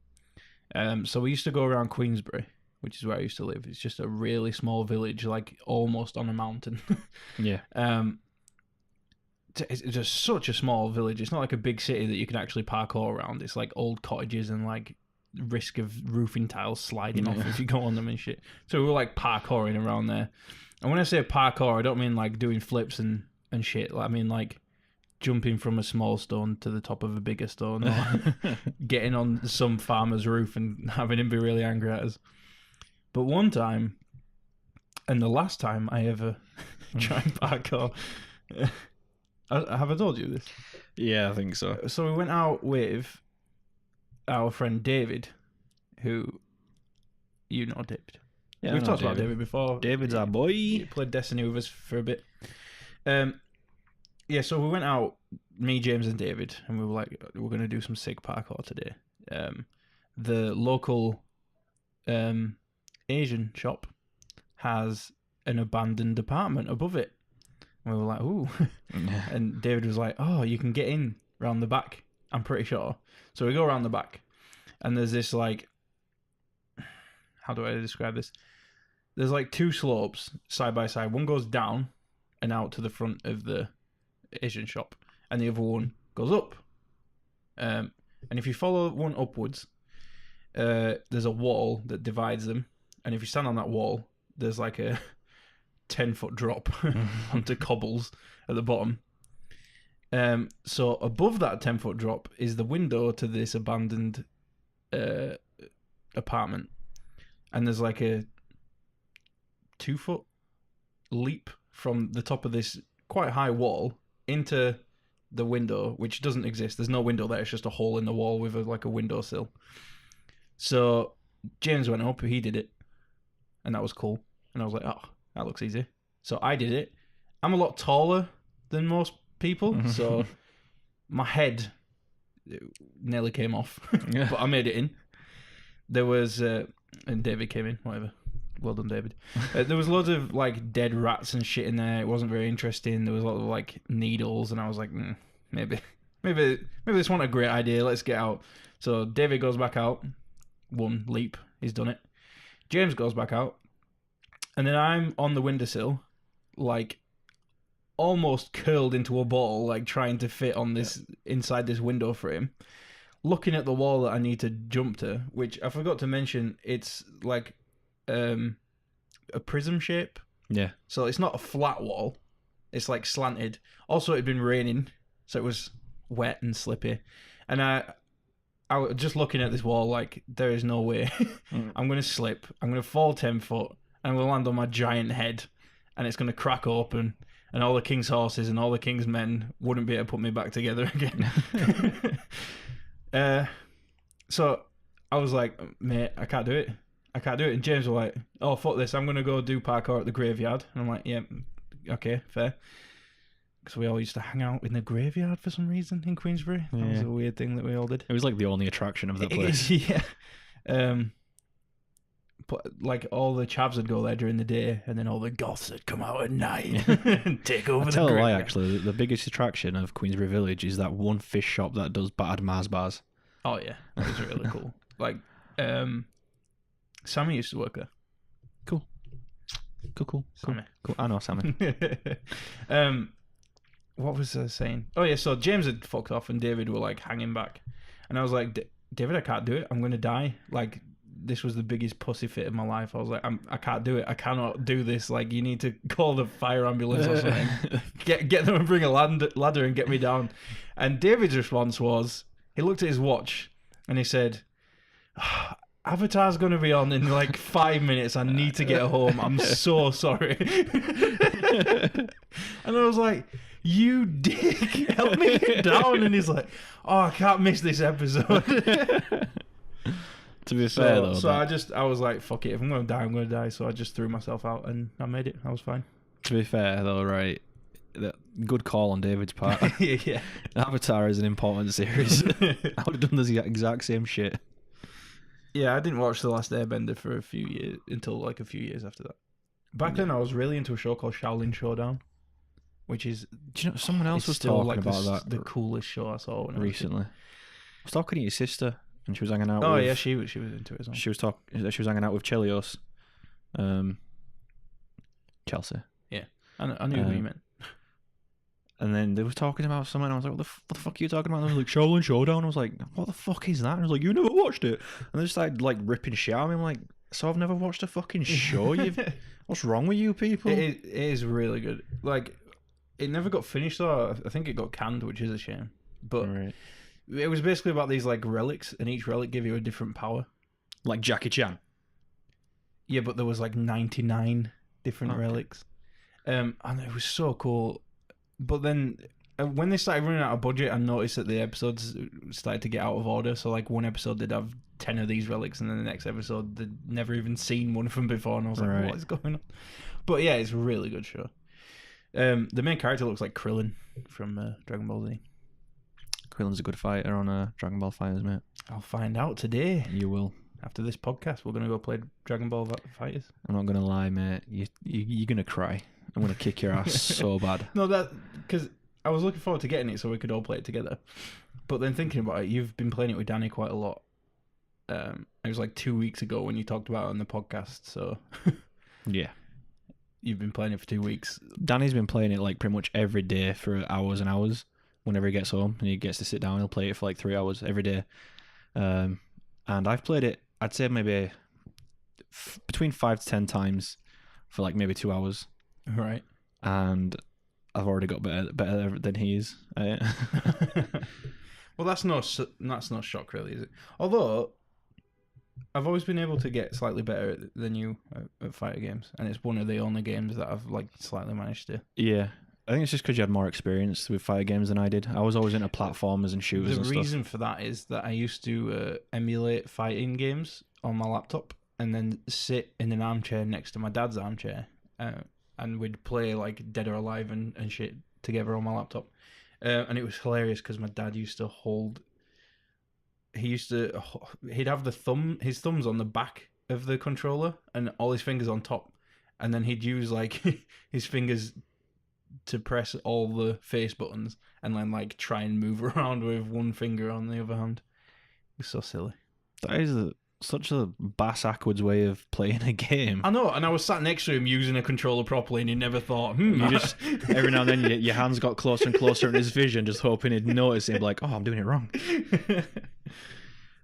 [SPEAKER 1] So we used to go around Queensbury, which is where I used to live. It's just a really small village, like almost on a mountain.
[SPEAKER 2] Yeah.
[SPEAKER 1] It's just such a small village. It's not like a big city that you can actually parkour around. It's like old cottages and like risk of roofing tiles sliding off if you go on them and shit. So we were like parkouring around there. And when I say parkour, I don't mean like doing flips and shit. I mean like jumping from a small stone to the top of a bigger stone, or getting on some farmer's roof and having him be really angry at us. But one time, and the last time I ever tried parkour, have I told you this?
[SPEAKER 2] Yeah, I think so.
[SPEAKER 1] So we went out with our friend David, who you know David.
[SPEAKER 2] Yeah,
[SPEAKER 1] we've talked about David before.
[SPEAKER 2] David's our boy.
[SPEAKER 1] He played Destiny with us for a bit. Yeah, so we went out, me, James, and David, and we were like, we're going to do some sick parkour today. The local Asian shop has an abandoned apartment above it. And we were like, ooh. And David was like, oh, you can get in round the back, I'm pretty sure. So we go around the back, and there's this like, how do I describe this? There's like two slopes side by side. One goes down and out to the front of the Asian shop, and the other one goes up. And if you follow one upwards, there's a wall that divides them, and if you stand on that wall, there's like a 10-foot drop onto cobbles at the bottom. So above that 10-foot drop is the window to this abandoned apartment, and there's like a 2-foot leap from the top of this quite high wall into the window, which doesn't exist. There's no window there. It's just a hole in the wall with like a windowsill. So James went up. He did it, and that was cool. And I was like, oh, that looks easy. So I did it. I'm a lot taller than most people, so my head nearly came off, but I made it in. There was, and David came in, whatever. Well done, David. There was loads of like dead rats and shit in there. It wasn't very interesting. There was a lot of like needles, and I was like, maybe this wasn't a great idea. Let's get out. So David goes back out. One leap, he's done it. James goes back out, and then I'm on the windowsill, like almost curled into a ball, like trying to fit on this inside this window frame, looking at the wall that I need to jump to, which I forgot to mention. It's like a prism shape.
[SPEAKER 2] Yeah.
[SPEAKER 1] So it's not a flat wall. It's like slanted. Also, it had been raining, so it was wet and slippy. And I was just looking at this wall like, there is no way. I'm going to slip. I'm going to fall 10 foot. And I'm going to land on my giant head. And it's going to crack open. And all the king's horses and all the king's men wouldn't be able to put me back together again. So I was like, mate, I can't do it. And James was like, oh, fuck this. I'm going to go do parkour at the graveyard. And I'm like, yeah, okay, fair. Because we all used to hang out in the graveyard for some reason in Queensbury. That was a weird thing that we all did.
[SPEAKER 2] It was like the only attraction of that place.
[SPEAKER 1] Yeah. But like all the chavs would go there during the day, and then all the goths would come out at night and take over.
[SPEAKER 2] I
[SPEAKER 1] the
[SPEAKER 2] tell a lie,
[SPEAKER 1] graveyard.
[SPEAKER 2] actually, the biggest attraction of Queensbury Village is that one fish shop that does battered Mars bars.
[SPEAKER 1] Oh yeah, that was really cool. Like, Sammy used to work there.
[SPEAKER 2] Cool.
[SPEAKER 1] Sammy.
[SPEAKER 2] Cool. I know Sammy.
[SPEAKER 1] What was I saying? Oh yeah, so James had fucked off, and David were like hanging back, and I was like, David, I can't do it. I'm gonna die. Like, this was the biggest pussy fit of my life. I was like, I can't do it. I cannot do this. Like, you need to call the fire ambulance or something. Get them and bring a ladder and get me down. And David's response was, he looked at his watch and he said, Avatar's going to be on in like 5 minutes. I need to get home. I'm so sorry. And I was like, you dick, help me get down. And he's like, oh, I can't miss this episode.
[SPEAKER 2] To be fair, though.
[SPEAKER 1] So I was like, fuck it. If I'm going to die, I'm going to die. So I just threw myself out and I made it. I was fine.
[SPEAKER 2] To be fair, though, right? Good call on David's part.
[SPEAKER 1] Yeah.
[SPEAKER 2] Avatar is an important series. I would have done the exact same shit.
[SPEAKER 1] Yeah, I didn't watch The Last Airbender for a few years, until like a few years after that. Back then, I was really into a show called Shaolin Showdown, which is...
[SPEAKER 2] Do you know, someone else was talking
[SPEAKER 1] like
[SPEAKER 2] about
[SPEAKER 1] the coolest show I saw when
[SPEAKER 2] recently. I was talking to your sister, and she was hanging out with...
[SPEAKER 1] Oh, yeah, she was into it as well.
[SPEAKER 2] She was hanging out with Chelios. Chelsea.
[SPEAKER 1] Yeah, I knew who you meant.
[SPEAKER 2] And then they were talking about something, and I was like, what the fuck are you talking about? And they were like, Shaolin Showdown. I was like, what the fuck is that? And I was like, you never watched it? And they started like ripping shit out of me. I'm like, so I've never watched a fucking show? What's wrong with you people?
[SPEAKER 1] It is really good. Like, it never got finished though. I think it got canned, which is a shame. But it was basically about these like relics, and each relic gave you a different power.
[SPEAKER 2] Like Jackie Chan?
[SPEAKER 1] Yeah, but there was like 99 different relics. And it was so cool. But then when they started running out of budget, I noticed that the episodes started to get out of order. So like one episode they'd have 10 of these relics, and then the next episode they'd never even seen one of them before, and I was like, what is going on? But yeah, it's a really good show. The main character looks like Krillin from Dragon Ball Z.
[SPEAKER 2] Krillin's a good fighter on Dragon Ball FighterZ, mate.
[SPEAKER 1] I'll find out today.
[SPEAKER 2] You will.
[SPEAKER 1] After this podcast, we're going to go play Dragon Ball FighterZ.
[SPEAKER 2] I'm not going to lie, mate. You're going to cry. I'm going to kick your ass so bad.
[SPEAKER 1] No, because I was looking forward to getting it so we could all play it together. But then thinking about it, you've been playing it with Danny quite a lot. It was like 2 weeks ago when you talked about it on the podcast, so...
[SPEAKER 2] Yeah.
[SPEAKER 1] You've been playing it for 2 weeks.
[SPEAKER 2] Danny's been playing it like pretty much every day for hours and hours. Whenever he gets home and he gets to sit down, he'll play it for like 3 hours every day. And I've played it, I'd say maybe between 5 to 10 times for like maybe 2 hours.
[SPEAKER 1] Right.
[SPEAKER 2] And I've already got better than he is.
[SPEAKER 1] Well, that's no shock, really, is it? Although I've always been able to get slightly better than you at fighter games, and it's one of the only games that I've like slightly managed to.
[SPEAKER 2] Yeah, I think it's just because you had more experience with fighter games than I did. I was always into platformers and shooters.
[SPEAKER 1] The reason for that is that I used to emulate fighting games on my laptop, and then sit in an armchair next to my dad's armchair. And we'd play like Dead or Alive and shit together on my laptop. And it was hilarious because my dad used to he'd have his thumbs on the back of the controller and all his fingers on top. And then he'd use like his fingers to press all the face buttons and then like try and move around with one finger on the other hand. It was so silly.
[SPEAKER 2] That is such a bass-ackwards way of playing a game.
[SPEAKER 1] I know, and I was sat next to him using a controller properly, and he never thought,
[SPEAKER 2] You just, every now and then your hands got closer and closer in his vision, just hoping he'd notice and be like, oh, I'm doing it wrong.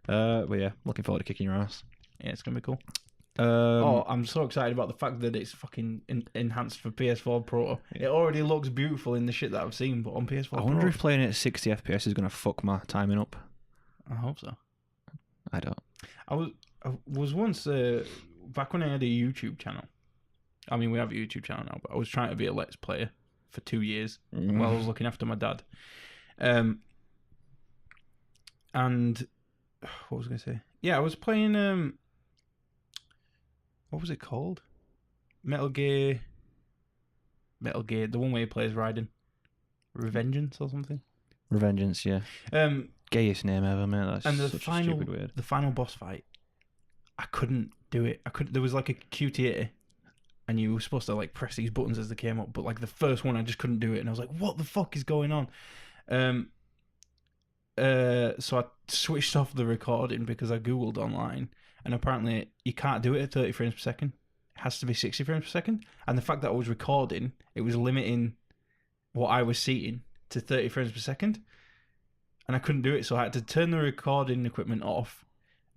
[SPEAKER 2] But yeah, looking forward to kicking your ass.
[SPEAKER 1] Yeah, it's going to be cool. I'm so excited about the fact that it's fucking enhanced for PS4 Pro. It already looks beautiful in the shit that I've seen, but on PS4 Pro...
[SPEAKER 2] I wonder if playing it at 60 FPS is going to fuck my timing up.
[SPEAKER 1] I hope so.
[SPEAKER 2] I don't.
[SPEAKER 1] I was once back when I had a YouTube channel. I mean, we have a YouTube channel now, but I was trying to be a Let's Player for 2 years while I was looking after my dad. And what was I going to say? Yeah, I was playing. What was it called? Metal Gear. The one where he plays Raiden. Revengeance or something.
[SPEAKER 2] Revengeance, yeah. Gayest name ever, mate. That's
[SPEAKER 1] and
[SPEAKER 2] such a stupid word.
[SPEAKER 1] The final boss fight I couldn't do it. There was like a QTA, and you were supposed to like press these buttons as they came up, but like the first one, I just couldn't do it, and I was like, "What the fuck is going on?" So I switched off the recording because I googled online, and apparently you can't do it at 30 frames per second. It has to be 60 frames per second, and the fact that I was recording, it was limiting what I was seeing to 30 frames per second, and I couldn't do it, so I had to turn the recording equipment off,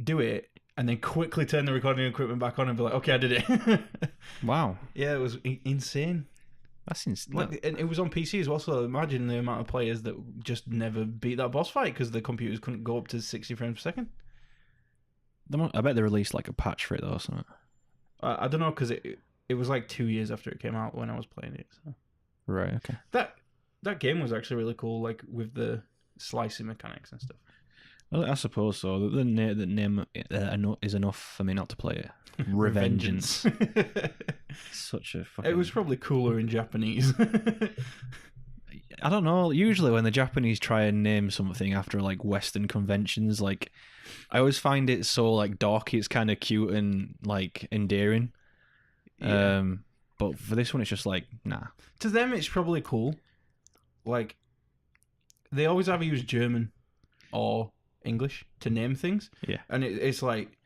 [SPEAKER 1] do it, and then quickly turn the recording equipment back on and be like, okay, I did it.
[SPEAKER 2] Wow.
[SPEAKER 1] Yeah, it was insane.
[SPEAKER 2] That's insane.
[SPEAKER 1] Like, and it was on PC as well, so imagine the amount of players that just never beat that boss fight because the computers couldn't go up to 60 frames per second.
[SPEAKER 2] I bet they released like a patch for it though or something.
[SPEAKER 1] I don't know, because it was like 2 years after it came out when I was playing it. So.
[SPEAKER 2] Right, okay.
[SPEAKER 1] That game was actually really cool, like with the slicing mechanics and stuff.
[SPEAKER 2] Well, I suppose so. The name is enough for me not to play it. Revengeance. Such a fucking...
[SPEAKER 1] It was probably cooler in Japanese.
[SPEAKER 2] I don't know. Usually when the Japanese try and name something after like Western conventions, like I always find it so like dorky. It's kind of cute and like endearing. Yeah. But for this one, it's just like, nah.
[SPEAKER 1] To them, it's probably cool. Like, they always either use German or English to name things.
[SPEAKER 2] Yeah.
[SPEAKER 1] And it's like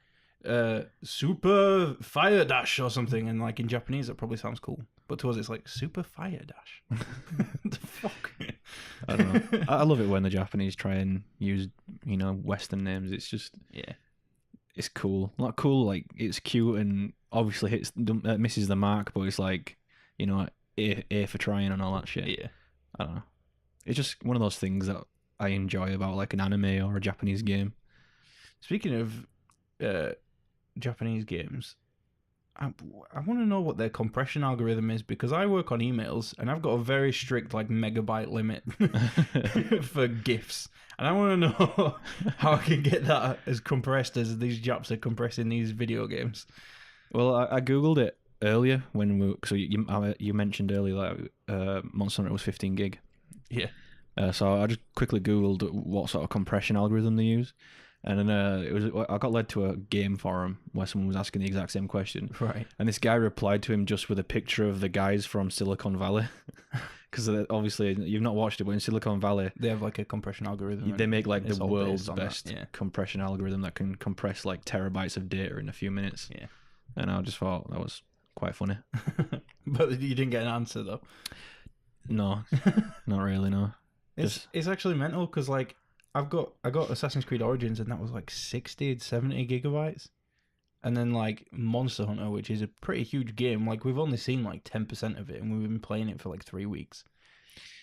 [SPEAKER 1] Super Fire Dash or something, and like in Japanese that probably sounds cool, but to us it's like Super Fire Dash. What the fuck?
[SPEAKER 2] I don't know. I love it when the Japanese try and use, Western names. It's just,
[SPEAKER 1] yeah,
[SPEAKER 2] it's cool. Not cool, like it's cute and obviously misses the mark, but it's like, A for trying and all that shit.
[SPEAKER 1] Yeah,
[SPEAKER 2] I don't know. It's just one of those things that I enjoy about like an anime or a Japanese game.
[SPEAKER 1] Speaking of Japanese games, I want to know what their compression algorithm is, because I work on emails and I've got a very strict like megabyte limit for GIFs, and I want to know how I can get that as compressed as these Japs are compressing these video games.
[SPEAKER 2] Well, I googled it earlier so you mentioned earlier that Monster Hunter was 15 gig.
[SPEAKER 1] Yeah.
[SPEAKER 2] So I just quickly googled what sort of compression algorithm they use. And then I got led to a game forum where someone was asking the exact same question.
[SPEAKER 1] Right.
[SPEAKER 2] And this guy replied to him just with a picture of the guys from Silicon Valley. Because obviously you've not watched it, but in Silicon Valley
[SPEAKER 1] they have like a compression algorithm.
[SPEAKER 2] They make like the world's best compression algorithm that can compress like terabytes of data in a few minutes.
[SPEAKER 1] Yeah.
[SPEAKER 2] And I just thought that was quite funny.
[SPEAKER 1] But you didn't get an answer though.
[SPEAKER 2] No, not really. No.
[SPEAKER 1] It's actually mental, because like I got Assassin's Creed Origins, and that was like 60, 70 gigabytes. And then like Monster Hunter, which is a pretty huge game, like we've only seen like 10% of it, and we've been playing it for like 3 weeks.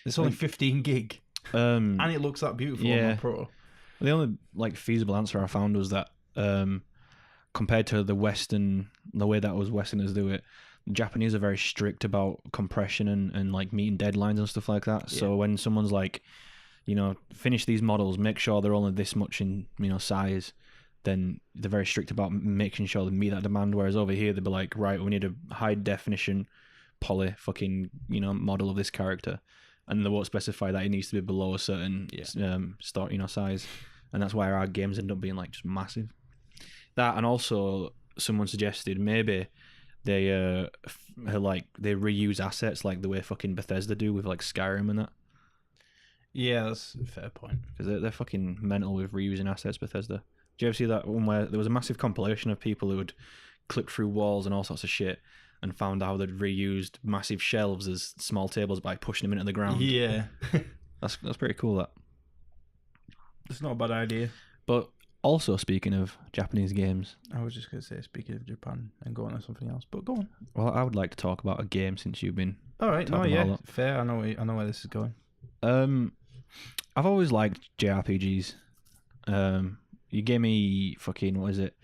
[SPEAKER 1] It's only 15 gig. And it looks that beautiful on my Pro.
[SPEAKER 2] The only like feasible answer I found was that compared to the way that was Westerners do it, the Japanese are very strict about compression and like meeting deadlines and stuff like that. Yeah. So when someone's like, finish these models, make sure they're only this much in, size, then they're very strict about making sure they meet that demand. Whereas over here, they'd be like, right, we need a high definition poly fucking, model of this character. And they won't specify that it needs to be below a certain size. And that's why our games end up being like just massive. That, and also someone suggested maybe they they reuse assets like the way fucking Bethesda do with like Skyrim and that.
[SPEAKER 1] Yeah, that's a fair point.
[SPEAKER 2] Because they're fucking mental with reusing assets, Bethesda. Did you ever see that one where there was a massive compilation of people who had clipped through walls and all sorts of shit and found how they'd reused massive shelves as small tables by pushing them into the ground?
[SPEAKER 1] Yeah.
[SPEAKER 2] That's pretty cool, that.
[SPEAKER 1] It's not a bad idea.
[SPEAKER 2] But also, speaking of Japanese games...
[SPEAKER 1] I was just going to say, speaking of Japan, and go on to something else, but go on.
[SPEAKER 2] Well, I would like to talk about a game since you've been...
[SPEAKER 1] All right, fair. I know where this is going.
[SPEAKER 2] I've always liked JRPGs. You gave me fucking, what is it?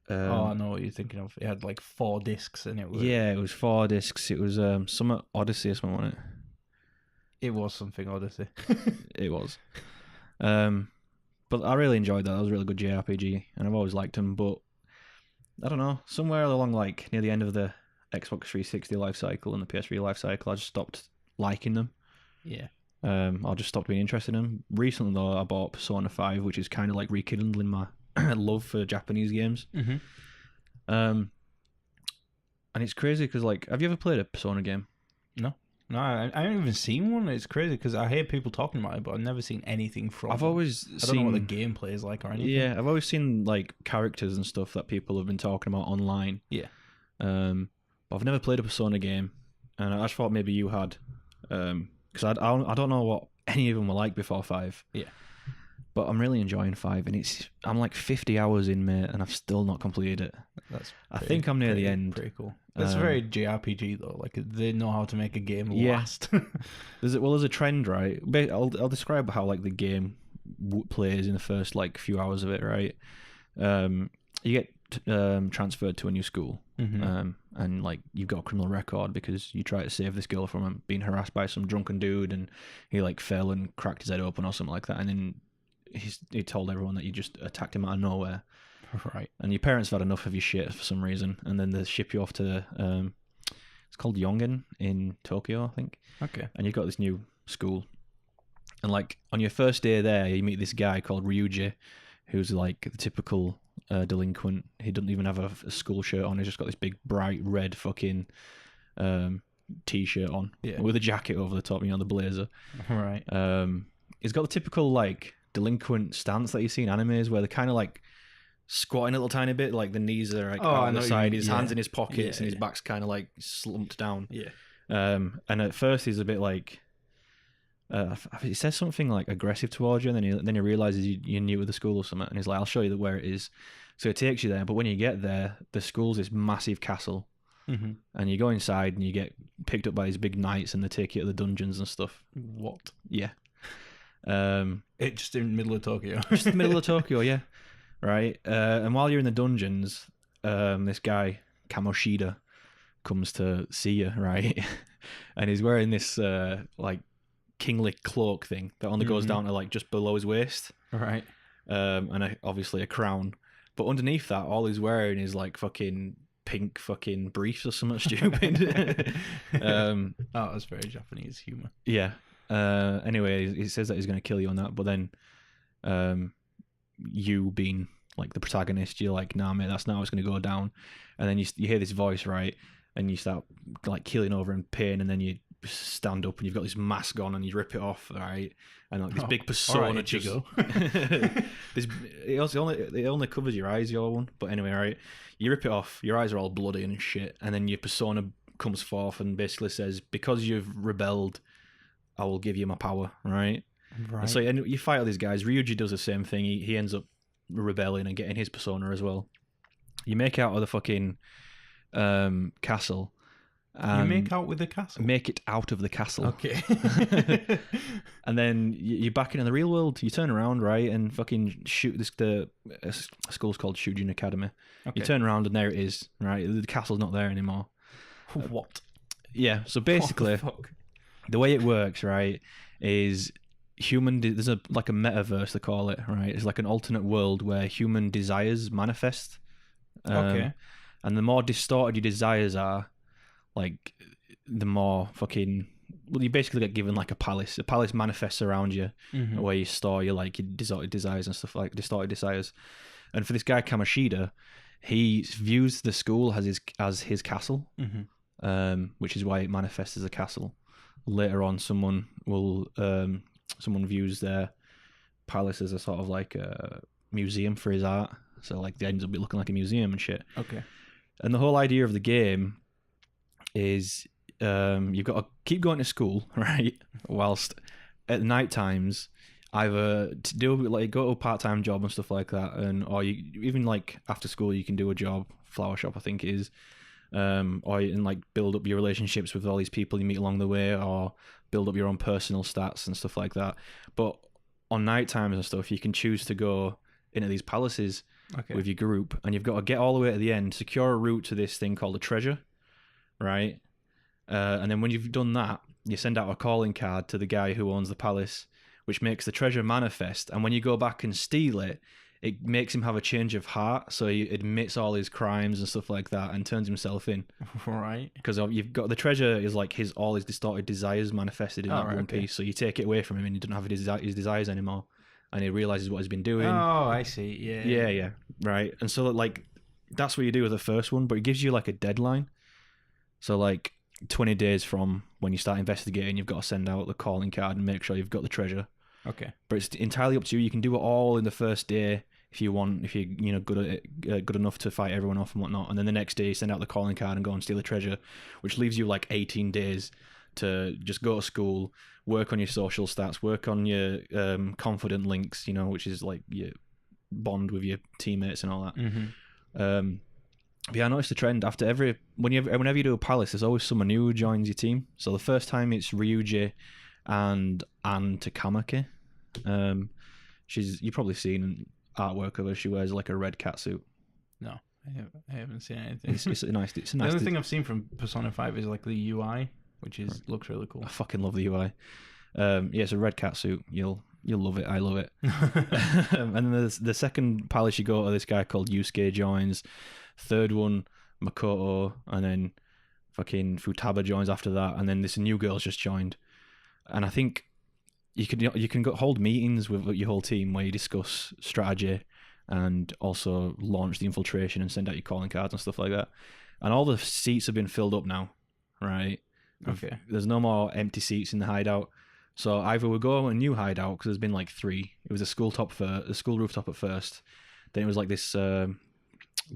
[SPEAKER 1] I know what you're thinking of. It had like 4 discs and it was...
[SPEAKER 2] Yeah, it was 4 discs. It was some Odyssey or something, wasn't it?
[SPEAKER 1] It was something Odyssey.
[SPEAKER 2] It was. But I really enjoyed that. That was a really good JRPG, and I've always liked them. But I don't know, somewhere along like near the end of the Xbox 360 life cycle and the PS3 life cycle, I just stopped liking them.
[SPEAKER 1] Yeah.
[SPEAKER 2] I just stopped being interested in them. Recently, though, I bought Persona 5, which is kind of like rekindling my love for Japanese games.
[SPEAKER 1] Mm-hmm.
[SPEAKER 2] And it's crazy because, like, have you ever played a Persona game?
[SPEAKER 1] No, I haven't even seen one. It's crazy because I hear people talking about it, but I've never seen anything from
[SPEAKER 2] I've
[SPEAKER 1] one.
[SPEAKER 2] always
[SPEAKER 1] I don't know what the gameplay is like or anything.
[SPEAKER 2] Yeah, I've always seen, like, characters and stuff that people have been talking about online.
[SPEAKER 1] Yeah.
[SPEAKER 2] But I've never played a Persona game, and I just thought maybe you had. Because I don't know what any of them were like before 5.
[SPEAKER 1] Yeah.
[SPEAKER 2] But I'm really enjoying 5, and I'm like 50 hours in, mate, and I've still not completed it. I think I'm near the end.
[SPEAKER 1] Pretty cool. It's very JRPG though. Like they know how to make a game last.
[SPEAKER 2] There's a trend, right? I'll describe how like the game plays in the first like few hours of it, right? You get transferred to a new school, and like you've got a criminal record because you try to save this girl from being harassed by some drunken dude, and he like fell and cracked his head open or something like that, and then he told everyone that you just attacked him out of nowhere.
[SPEAKER 1] Right.
[SPEAKER 2] And your parents have had enough of your shit for some reason, and then they ship you off to it's called Yongen in Tokyo, I think.
[SPEAKER 1] Okay.
[SPEAKER 2] And you've got this new school, and like on your first day there, you meet this guy called Ryuji, who's like the typical delinquent. He doesn't even have a school shirt on. He's just got this big bright red fucking t-shirt on, with a jacket over the top, the blazer.
[SPEAKER 1] Right.
[SPEAKER 2] He's got the typical like delinquent stance that you see in animes, where they're kind of like squatting a little tiny bit, like the knees are like on the side, his hands in his pockets, and his back's kind of like slumped down.
[SPEAKER 1] Yeah.
[SPEAKER 2] And at first he's a bit like, he says something like aggressive towards you, and then he realizes you're new to the school or something, and he's like, I'll show you where it is. So he takes you there, but when you get there, the school's this massive castle, and you go inside and you get picked up by these big knights, and they take you to the dungeons and stuff.
[SPEAKER 1] What?
[SPEAKER 2] Yeah.
[SPEAKER 1] It just in the middle of Tokyo.
[SPEAKER 2] Just in the middle of Tokyo, yeah. Right. And while you're in the dungeons, this guy, Kamoshida, comes to see you, right? And he's wearing this like kingly cloak thing that only goes down to like just below his waist.
[SPEAKER 1] Right.
[SPEAKER 2] And obviously a crown. But underneath that, all he's wearing is like fucking pink fucking briefs or something stupid.
[SPEAKER 1] Oh, that's very Japanese humor.
[SPEAKER 2] Yeah. Anyway, he says that he's going to kill you on that, but then you being like the protagonist, you're like, nah, mate, that's not how it's going to go down. And then you hear this voice, right? And you start like keeling over in pain, and then you stand up and you've got this mask on and you rip it off, right? And like this big persona
[SPEAKER 1] right,
[SPEAKER 2] just it only covers your eyes, your one. But anyway, right, you rip it off, your eyes are all bloody and shit, and then your persona comes forth and basically says, because you've rebelled, I will give you my power, right?
[SPEAKER 1] Right.
[SPEAKER 2] So you fight all these guys. Ryuji does the same thing. He ends up rebelling and getting his persona as well. You make out of the fucking castle.
[SPEAKER 1] You make out with the castle?
[SPEAKER 2] Make it out of the castle.
[SPEAKER 1] Okay.
[SPEAKER 2] And then you're back in the real world. You turn around, right, and fucking shoot this. The school's called Shujin Academy. Okay. You turn around and there it is, right? The castle's not there anymore.
[SPEAKER 1] What?
[SPEAKER 2] Yeah, so basically, the way it works, right, is there's like a metaverse, they call it, right? It's like an alternate world where human desires manifest. Okay. And the more distorted your desires are, like, the more fucking... Well, you basically get given like a palace. A palace manifests around you, where you store your like your distorted desires and stuff, like distorted desires. And for this guy Kamoshida, he views the school as his castle, which is why it manifests as a castle. Later on, someone views their palace as a sort of like a museum for his art. So like it ends up looking like a museum and shit.
[SPEAKER 1] Okay. And
[SPEAKER 2] the whole idea of the game is you've got to keep going to school, right? Whilst at night times, either to do like go to a part-time job and stuff like that, or you even like after school you can do a job, flower shop I think it is, or you can like build up your relationships with all these people you meet along the way, or build up your own personal stats and stuff like that. But on night times and stuff, you can choose to go into these palaces with your group, and you've got to get all the way to the end, secure a route to this thing called a treasure, right? And then when you've done that, you send out a calling card to the guy who owns the palace, which makes the treasure manifest. And when you go back and steal it, it makes him have a change of heart, so he admits all his crimes and stuff like that and turns himself in.
[SPEAKER 1] Right. Because
[SPEAKER 2] you've got the treasure is like all his distorted desires manifested in that one piece. So you take it away from him and he doesn't have his desires anymore. and he realizes what he's been doing.
[SPEAKER 1] Oh, I see.
[SPEAKER 2] Yeah, right. And so like that's what you do with the first one, but it gives you like a deadline. So like 20 days from when you start investigating, you've got to send out the calling card and make sure you've got the treasure.
[SPEAKER 1] Okay.
[SPEAKER 2] But it's entirely up to you. You can do it all in the first day if you want, if you're good at it, good enough to fight everyone off and whatnot. And then the next day you send out the calling card and go and steal the treasure, which leaves you like 18 days to just go to school, work on your social stats, work on your confident links, which is like your bond with your teammates and all that.
[SPEAKER 1] Mm-hmm.
[SPEAKER 2] But yeah, I noticed the trend whenever you do a palace, there's always someone new who joins your team. So the first time it's Ryuji and Ann Takamaki. You've probably seen artwork of her. She wears like a red catsuit.
[SPEAKER 1] No, I haven't seen anything.
[SPEAKER 2] It's a nice.
[SPEAKER 1] The only thing I've seen from Persona 5 is like the UI, which looks really cool.
[SPEAKER 2] I fucking love the UI. Yeah, it's a red catsuit. You'll love it. I love it. And then the second palace you go to, this guy called Yusuke joins. Third one, Makoto, and then fucking Futaba joins after that, and then this new girl's just joined. And I think you can hold meetings with your whole team where you discuss strategy and also launch the infiltration and send out your calling cards and stuff like that. And all the seats have been filled up now, right?
[SPEAKER 1] Okay.
[SPEAKER 2] There's no more empty seats in the hideout. So either we go a new hideout, because there's been like 3. It was a school rooftop at first. Then it was like this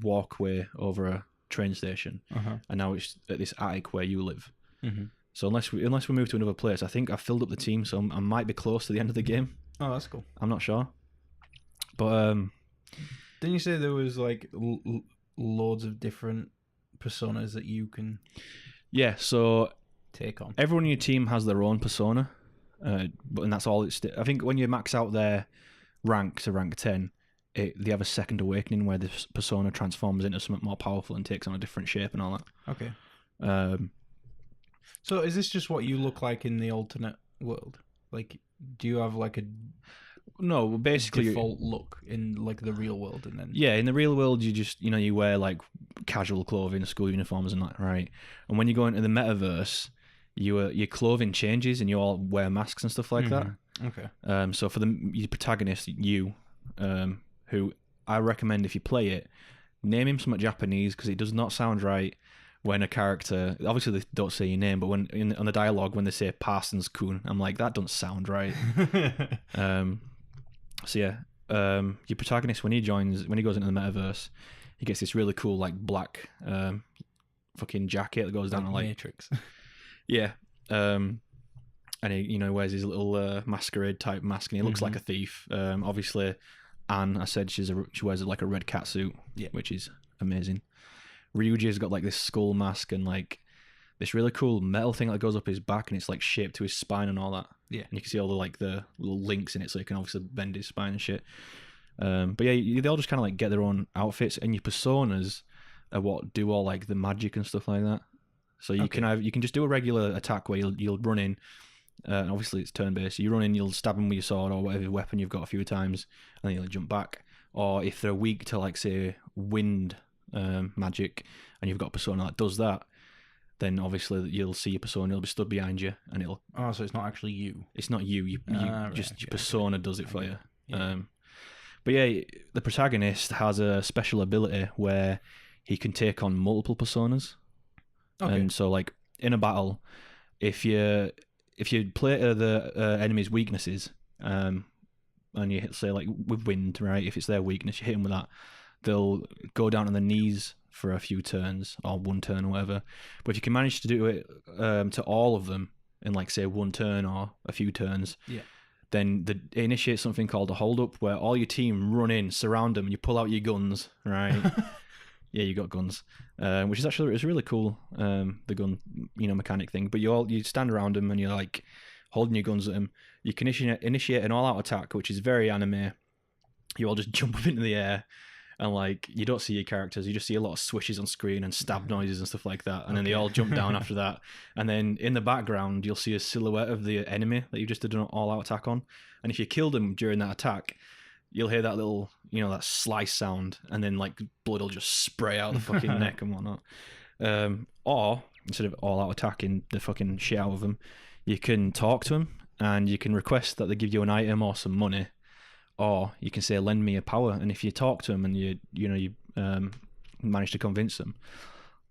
[SPEAKER 2] walkway over a train station, and now it's at this attic where you live.
[SPEAKER 1] Mm-hmm.
[SPEAKER 2] So unless we move to another place, I think I've filled up the team, so I might be close to the end of the game.
[SPEAKER 1] Oh, that's cool.
[SPEAKER 2] I'm not sure, but
[SPEAKER 1] didn't you say there was like loads of different personas that you can?
[SPEAKER 2] Yeah, so
[SPEAKER 1] take on.
[SPEAKER 2] Everyone in your team has their own persona, and that's all. I think when you max out their rank to rank 10. They have a second awakening where this persona transforms into something more powerful and takes on a different shape and all that.
[SPEAKER 1] Okay. So is this just what you look like in the alternate world? Like, do you have like a
[SPEAKER 2] basically
[SPEAKER 1] default look in like the real world, and then
[SPEAKER 2] in the real world you just you wear like casual clothing, school uniforms and that, right? And when you go into the metaverse, your clothing changes and you all wear masks and stuff like that.
[SPEAKER 1] Okay.
[SPEAKER 2] So for your protagonist, who I recommend if you play it, name him something Japanese, because it does not sound right when a character, obviously they don't say your name, but when on the dialogue when they say Parsons-kun, I'm like, that doesn't sound right. So yeah, your protagonist when he goes into the metaverse, he gets this really cool like black fucking jacket that goes down to like
[SPEAKER 1] Matrix.
[SPEAKER 2] Yeah. And he wears his little masquerade type mask, and he looks like a thief. Obviously Anne, I said she wears like a red catsuit, which is amazing. Ryuji's got like this skull mask and like this really cool metal thing that goes up his back, and it's like shaped to his spine and all that.
[SPEAKER 1] Yeah,
[SPEAKER 2] and you can see all the like the little links in it, so you can obviously bend his spine and shit. But yeah, they all just kind of like get their own outfits, and your personas are what do all like the magic and stuff like that. So you can just do a regular attack where you'll run in. Obviously it's turn-based. So you run in, you'll stab them with your sword or whatever weapon you've got a few times, and then you'll jump back. Or if they're weak to like say wind magic, and you've got a persona that does that, then obviously you'll see your persona. It'll be stood behind you, and it'll.
[SPEAKER 1] Oh, so it's not actually you.
[SPEAKER 2] It's not you. Your persona does it for you.
[SPEAKER 1] Yeah.
[SPEAKER 2] But yeah, the protagonist has a special ability where he can take on multiple personas. Okay. And so like in a battle, if you play to the enemy's weaknesses, and you hit, say like with wind, right? If it's their weakness, you hit them with that, they'll go down on their knees for a few turns or one turn or whatever. But if you can manage to do it to all of them in like say one turn or a few turns, then it initiates something called a hold up, where all your team run in, surround them, and you pull out your guns, right? Yeah, you got guns, which is actually it's really cool. The gun, mechanic thing. But you stand around them and you're like holding your guns at them. You can initiate an all-out attack, which is very anime. You all just jump up into the air, and like you don't see your characters. You just see a lot of swishes on screen and stab noises and stuff like that. And then they all jump down after that. And then in the background, you'll see a silhouette of the enemy that you just did an all-out attack on. And if you kill them during that attack, you'll hear that little, that slice sound, and then like blood will just spray out the fucking neck and whatnot. Or instead of all out attacking the fucking shit out of them, you can talk to them and you can request that they give you an item or some money, or you can say, lend me a power, and if you talk to them and you manage to convince them,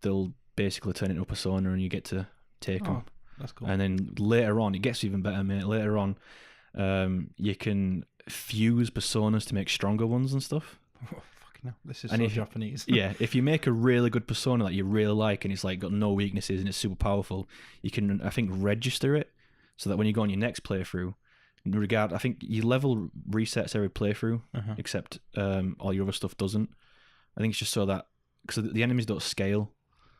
[SPEAKER 2] they'll basically turn it into a persona and you get to take them.
[SPEAKER 1] That's cool.
[SPEAKER 2] And then later on, it gets even better, mate. Later on, you can fuse personas to make stronger ones and stuff.
[SPEAKER 1] Oh, fucking hell. This is so Japanese.
[SPEAKER 2] Yeah, if you make a really good persona that you really like and it's like got no weaknesses and it's super powerful, you can, I think, register it so that when you go on your next playthrough, I think your level resets every playthrough, except all your other stuff doesn't. I think it's just so that, because the enemies don't scale.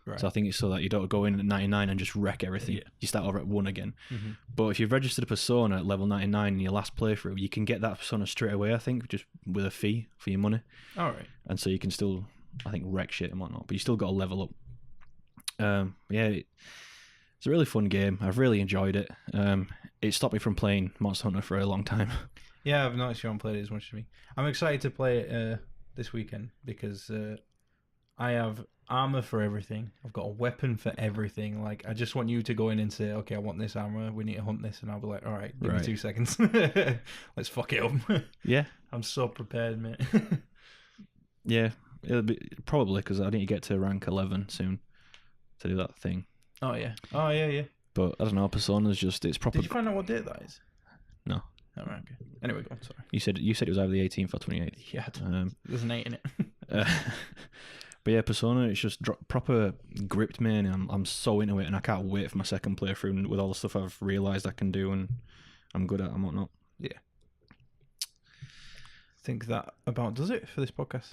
[SPEAKER 2] Right. So I think it's so that you don't go in at 99 and just wreck everything. Yeah. You start over at 1 again. Mm-hmm. But if you've registered a persona at level 99 in your last playthrough, you can get that persona straight away, I think, just with a fee for your money.
[SPEAKER 1] All right.
[SPEAKER 2] And so you can still, I think, wreck shit and whatnot. But you still got to level up. Yeah, it's a really fun game. I've really enjoyed it. It stopped me from playing Monster Hunter for a long time.
[SPEAKER 1] Yeah, I've noticed you haven't played it as much as me. I'm excited to play it this weekend because I have armor for everything. I've got a weapon for everything. Like, I just want you to go in and say, okay, I want this armor. We need to hunt this. And I'll be like, all right, give me 2 seconds. Let's fuck it up.
[SPEAKER 2] Yeah.
[SPEAKER 1] I'm so prepared, mate.
[SPEAKER 2] Yeah, it'll be probably because I need to get to rank 11 soon to do that thing.
[SPEAKER 1] Oh, yeah. Oh, yeah, yeah.
[SPEAKER 2] But I don't know, Persona's just, it's proper.
[SPEAKER 1] Did you find out what date that is?
[SPEAKER 2] No.
[SPEAKER 1] Oh, right, okay. Anyway, go on, sorry.
[SPEAKER 2] You said it was either the 18th or 28th.
[SPEAKER 1] Yeah, there's an 8 in it.
[SPEAKER 2] But yeah, Persona, it's just proper gripped me, and I'm so into it, and I can't wait for my second playthrough with all the stuff I've realised I can do and I'm good at and whatnot.
[SPEAKER 1] Yeah. I think that about does it for this podcast.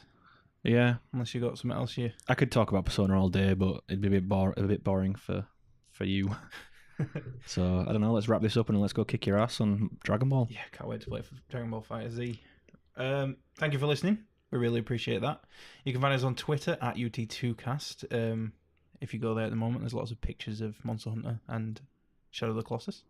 [SPEAKER 2] Yeah.
[SPEAKER 1] Unless you got something else here.
[SPEAKER 2] I could talk about Persona all day, but it'd be a bit boring for you. So, I don't know, let's wrap this up and let's go kick your ass on Dragon Ball.
[SPEAKER 1] Yeah, can't wait to play for Dragon Ball FighterZ. Thank you for listening. We really appreciate that. You can find us on Twitter at UT2cast. If you go there at the moment, there's lots of pictures of Monster Hunter and Shadow of the Colossus.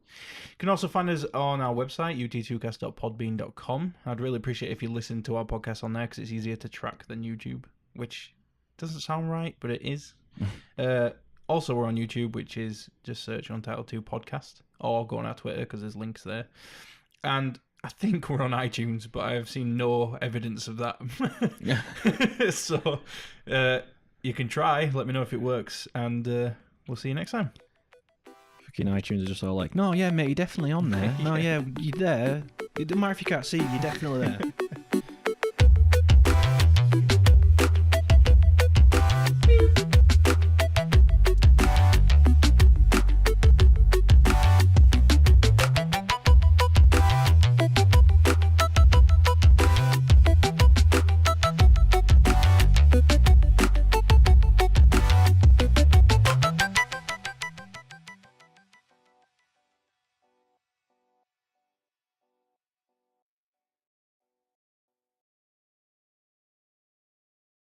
[SPEAKER 1] You can also find us on our website, ut2cast.podbean.com. I'd really appreciate if you listen to our podcast on there because it's easier to track than YouTube, which doesn't sound right, but it is. Also, we're on YouTube, which is just search Untitled-2 podcast, or go on our Twitter because there's links there. And I think we're on iTunes, but I have seen no evidence of that.
[SPEAKER 2] Yeah.
[SPEAKER 1] So you can try. Let me know if it works, and we'll see you next time.
[SPEAKER 2] Fucking iTunes are just all like, no, yeah, mate, you're definitely on there. No, yeah, you're there. It doesn't matter if you can't see, you're definitely there.